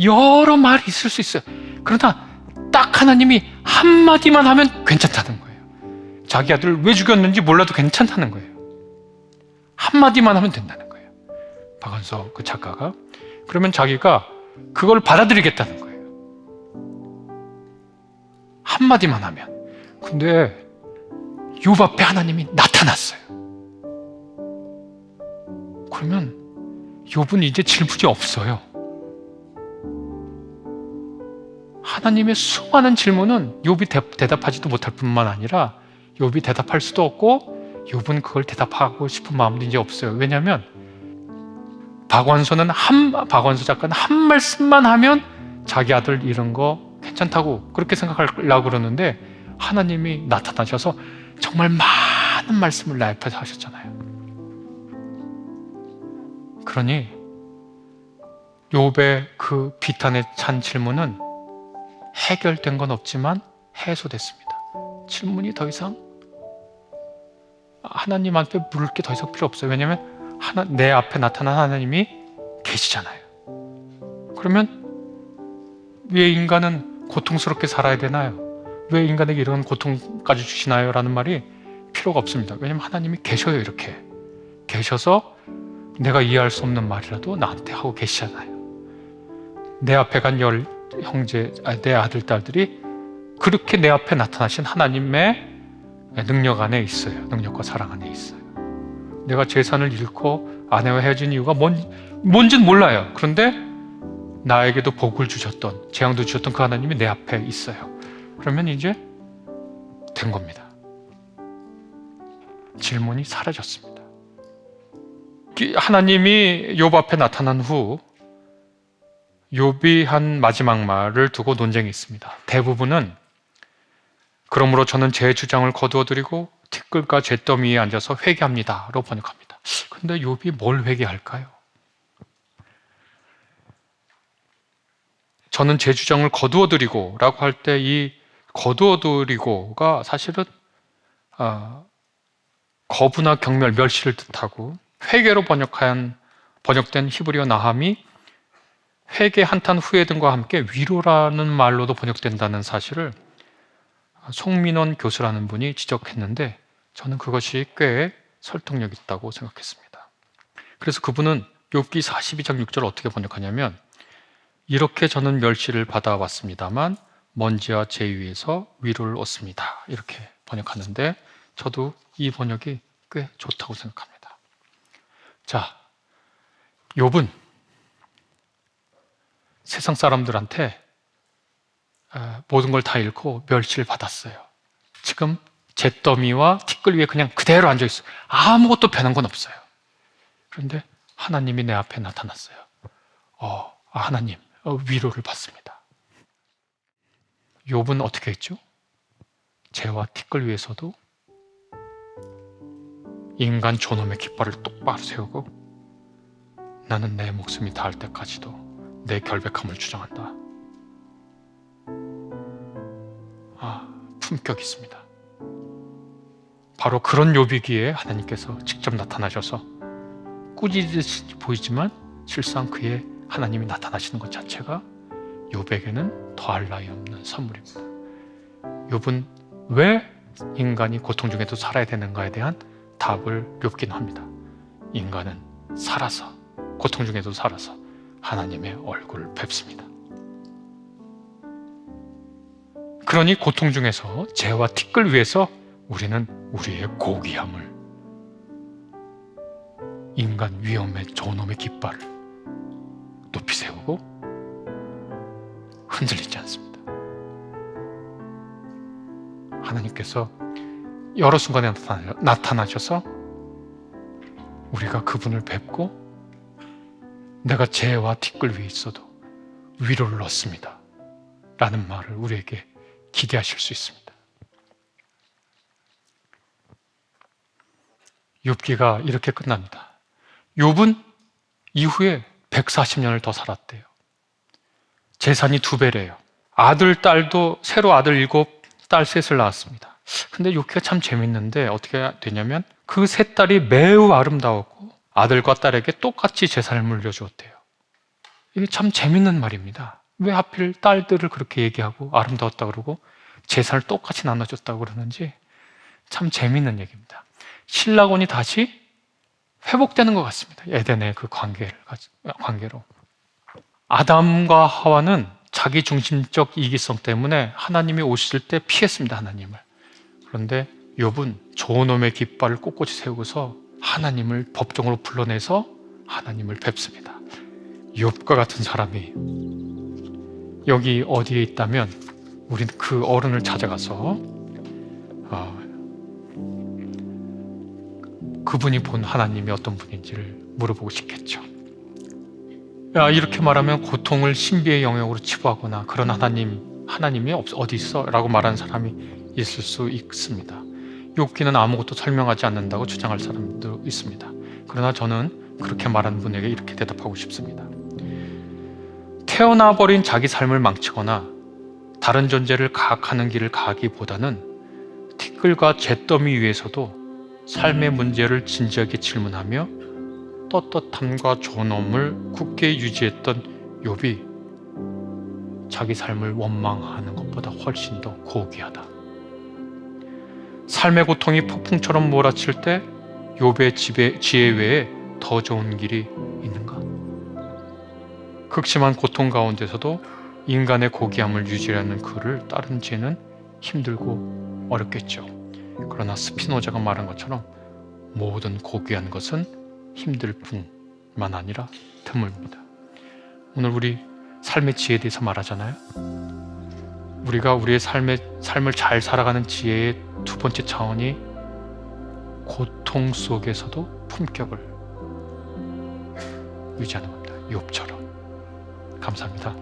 Speaker 1: 여러 말이 있을 수 있어요. 그러나 딱 하나님이 한마디만 하면 괜찮다는 거예요. 자기 아들을 왜 죽였는지 몰라도 괜찮다는 거예요. 한마디만 하면 된다는 거예요. 박완서 그 작가가. 그러면 자기가 그걸 받아들이겠다는 거예요. 한마디만 하면. 근데 욥 앞에 하나님이 나타났어요. 그러면 욥은 이제 질문이 없어요. 하나님의 수많은 질문은 욥이 대답하지도 못할 뿐만 아니라 욥이 대답할 수도 없고 욥은 그걸 대답하고 싶은 마음도 이제 없어요. 왜냐하면 박완서 작가는 한 말씀만 하면 자기 아들 잃은 거 괜찮다고 그렇게 생각하려고 그러는데 하나님이 나타나셔서 정말 많은 말씀을 내 앞에서 하셨잖아요. 그러니 욥의 그 비탄에 찬 질문은 해결된 건 없지만 해소됐습니다. 질문이 더 이상 하나님한테 물을 게 더 이상 필요 없어요. 왜냐하면 내 앞에 나타난 하나님이 계시잖아요. 그러면 왜 인간은 고통스럽게 살아야 되나요? 왜 인간에게 이런 고통까지 주시나요? 라는 말이 필요가 없습니다. 왜냐하면 하나님이 계셔요. 이렇게 계셔서 내가 이해할 수 없는 말이라도 나한테 하고 계시잖아요. 내 앞에 간 내 아들, 딸들이 그렇게 내 앞에 나타나신 하나님의 능력 안에 있어요. 능력과 사랑 안에 있어요. 내가 재산을 잃고 아내와 헤어진 이유가 뭔지는 몰라요. 그런데 나에게도 복을 주셨던, 재앙도 주셨던 그 하나님이 내 앞에 있어요. 그러면 이제 된 겁니다. 질문이 사라졌습니다. 하나님이 욥 앞에 나타난 후 욥이 한 마지막 말을 두고 논쟁이 있습니다. 대부분은 그러므로 저는 제 주장을 거두어드리고 티끌과 잿더미 위에 앉아서 회개합니다 라고 번역합니다. 그런데 욥이 뭘 회개할까요? 저는 제 주장을 거두어드리고 라고 할 때 이 거두어드리고가 사실은 거부나 경멸, 멸시를 뜻하고 회개로 번역된 히브리어 나함이 회개 한탄 후회됨과 함께 위로라는 말로도 번역된다는 사실을 송민원 교수라는 분이 지적했는데 저는 그것이 꽤 설득력 있다고 생각했습니다. 그래서 그분은 욥기 42장 6절을 어떻게 번역하냐면 이렇게 저는 멸시를 받아왔습니다만 먼지와 재 위에서 위로를 얻습니다. 이렇게 번역하는데 저도 이 번역이 꽤 좋다고 생각합니다. 자, 욥은 세상 사람들한테 모든 걸 다 잃고 멸시를 받았어요. 지금 잿더미와 티끌 위에 그냥 그대로 앉아있어요. 아무것도 변한 건 없어요. 그런데 하나님이 내 앞에 나타났어요. 하나님, 위로를 받습니다. 욥은 어떻게 했죠? 재와 티끌 위에서도 인간 존엄의 깃발을 똑바로 세우고 나는 내 목숨이 닿을 때까지도 내 결백함을 주장한다. 품격 있습니다. 바로 그런 욥이기에 하나님께서 직접 나타나셔서 꾸짖듯이 보이지만 실상 그의 하나님이 나타나시는 것 자체가 욥에게는 더할 나위 없는 선물입니다. 욥은 왜 인간이 고통 중에도 살아야 되는가에 대한 답을 욥기는 합니다. 인간은 살아서, 고통 중에도 살아서 하나님의 얼굴을 뵙습니다. 그러니 고통 중에서 재와 티끌 위에서 우리는 우리의 고귀함을, 인간 위엄의 존엄의 깃발을 높이 세우고 흔들리지 않습니다. 하나님께서 여러 순간에 나타나셔서 우리가 그분을 뵙고 내가 재와 티끌 위에 있어도 위로를 얻습니다 라는 말을 우리에게 기대하실 수 있습니다. 욥기가 이렇게 끝납니다. 욥은 이후에 140년을 더 살았대요. 재산이 2배래요. 아들, 딸도 새로 아들 7, 딸 3을 낳았습니다. 근데 욥기가 참 재밌는데 어떻게 되냐면 그 3딸이 매우 아름다웠고 아들과 딸에게 똑같이 재산을 물려주었대요. 이게 참 재밌는 말입니다. 왜 하필 딸들을 그렇게 얘기하고 아름다웠다 그러고 재산을 똑같이 나눠줬다고 그러는지 참 재밌는 얘기입니다. 신라곤이 다시 회복되는 것 같습니다. 에덴의 그 관계로. 아담과 하와는 자기 중심적 이기성 때문에 하나님이 오실 때 피했습니다. 하나님을. 그런데 욥은 좋은 깃발을 꼿꼿이 세우고서 하나님을 법정으로 불러내서 하나님을 뵙습니다. 욥과 같은 사람이 여기 어디에 있다면 우리는 그 어른을 찾아가서 그분이 본 하나님이 어떤 분인지를 물어보고 싶겠죠. 이렇게 말하면 고통을 신비의 영역으로 치부하거나 그런 하나님이 어디 있어? 라고 말하는 사람이 있을 수 있습니다. 욥기는 아무것도 설명하지 않는다고 주장할 사람도 있습니다. 그러나 저는 그렇게 말하는 분에게 이렇게 대답하고 싶습니다. 태어나버린 자기 삶을 망치거나 다른 존재를 가학하는 길을 가기보다는 티끌과 잿더미 위에서도 삶의 문제를 진지하게 질문하며 떳떳함과 존엄을 굳게 유지했던 욥이 자기 삶을 원망하는 것보다 훨씬 더 고귀하다. 삶의 고통이 폭풍처럼 몰아칠 때 욥의 지혜 외에 더 좋은 길이 있는가? 극심한 고통 가운데서도 인간의 고귀함을 유지하는 그를 따른 지혜는 힘들고 어렵겠죠. 그러나 스피노자가 말한 것처럼 모든 고귀한 것은 힘들 뿐만 아니라 드뭅니다. 오늘 우리 삶의 지혜에 대해서 말하잖아요. 우리가 우리의 삶을 잘 살아가는 지혜의 2번째 차원이 고통 속에서도 품격을 유지하는 겁니다. 욥처럼. 감사합니다.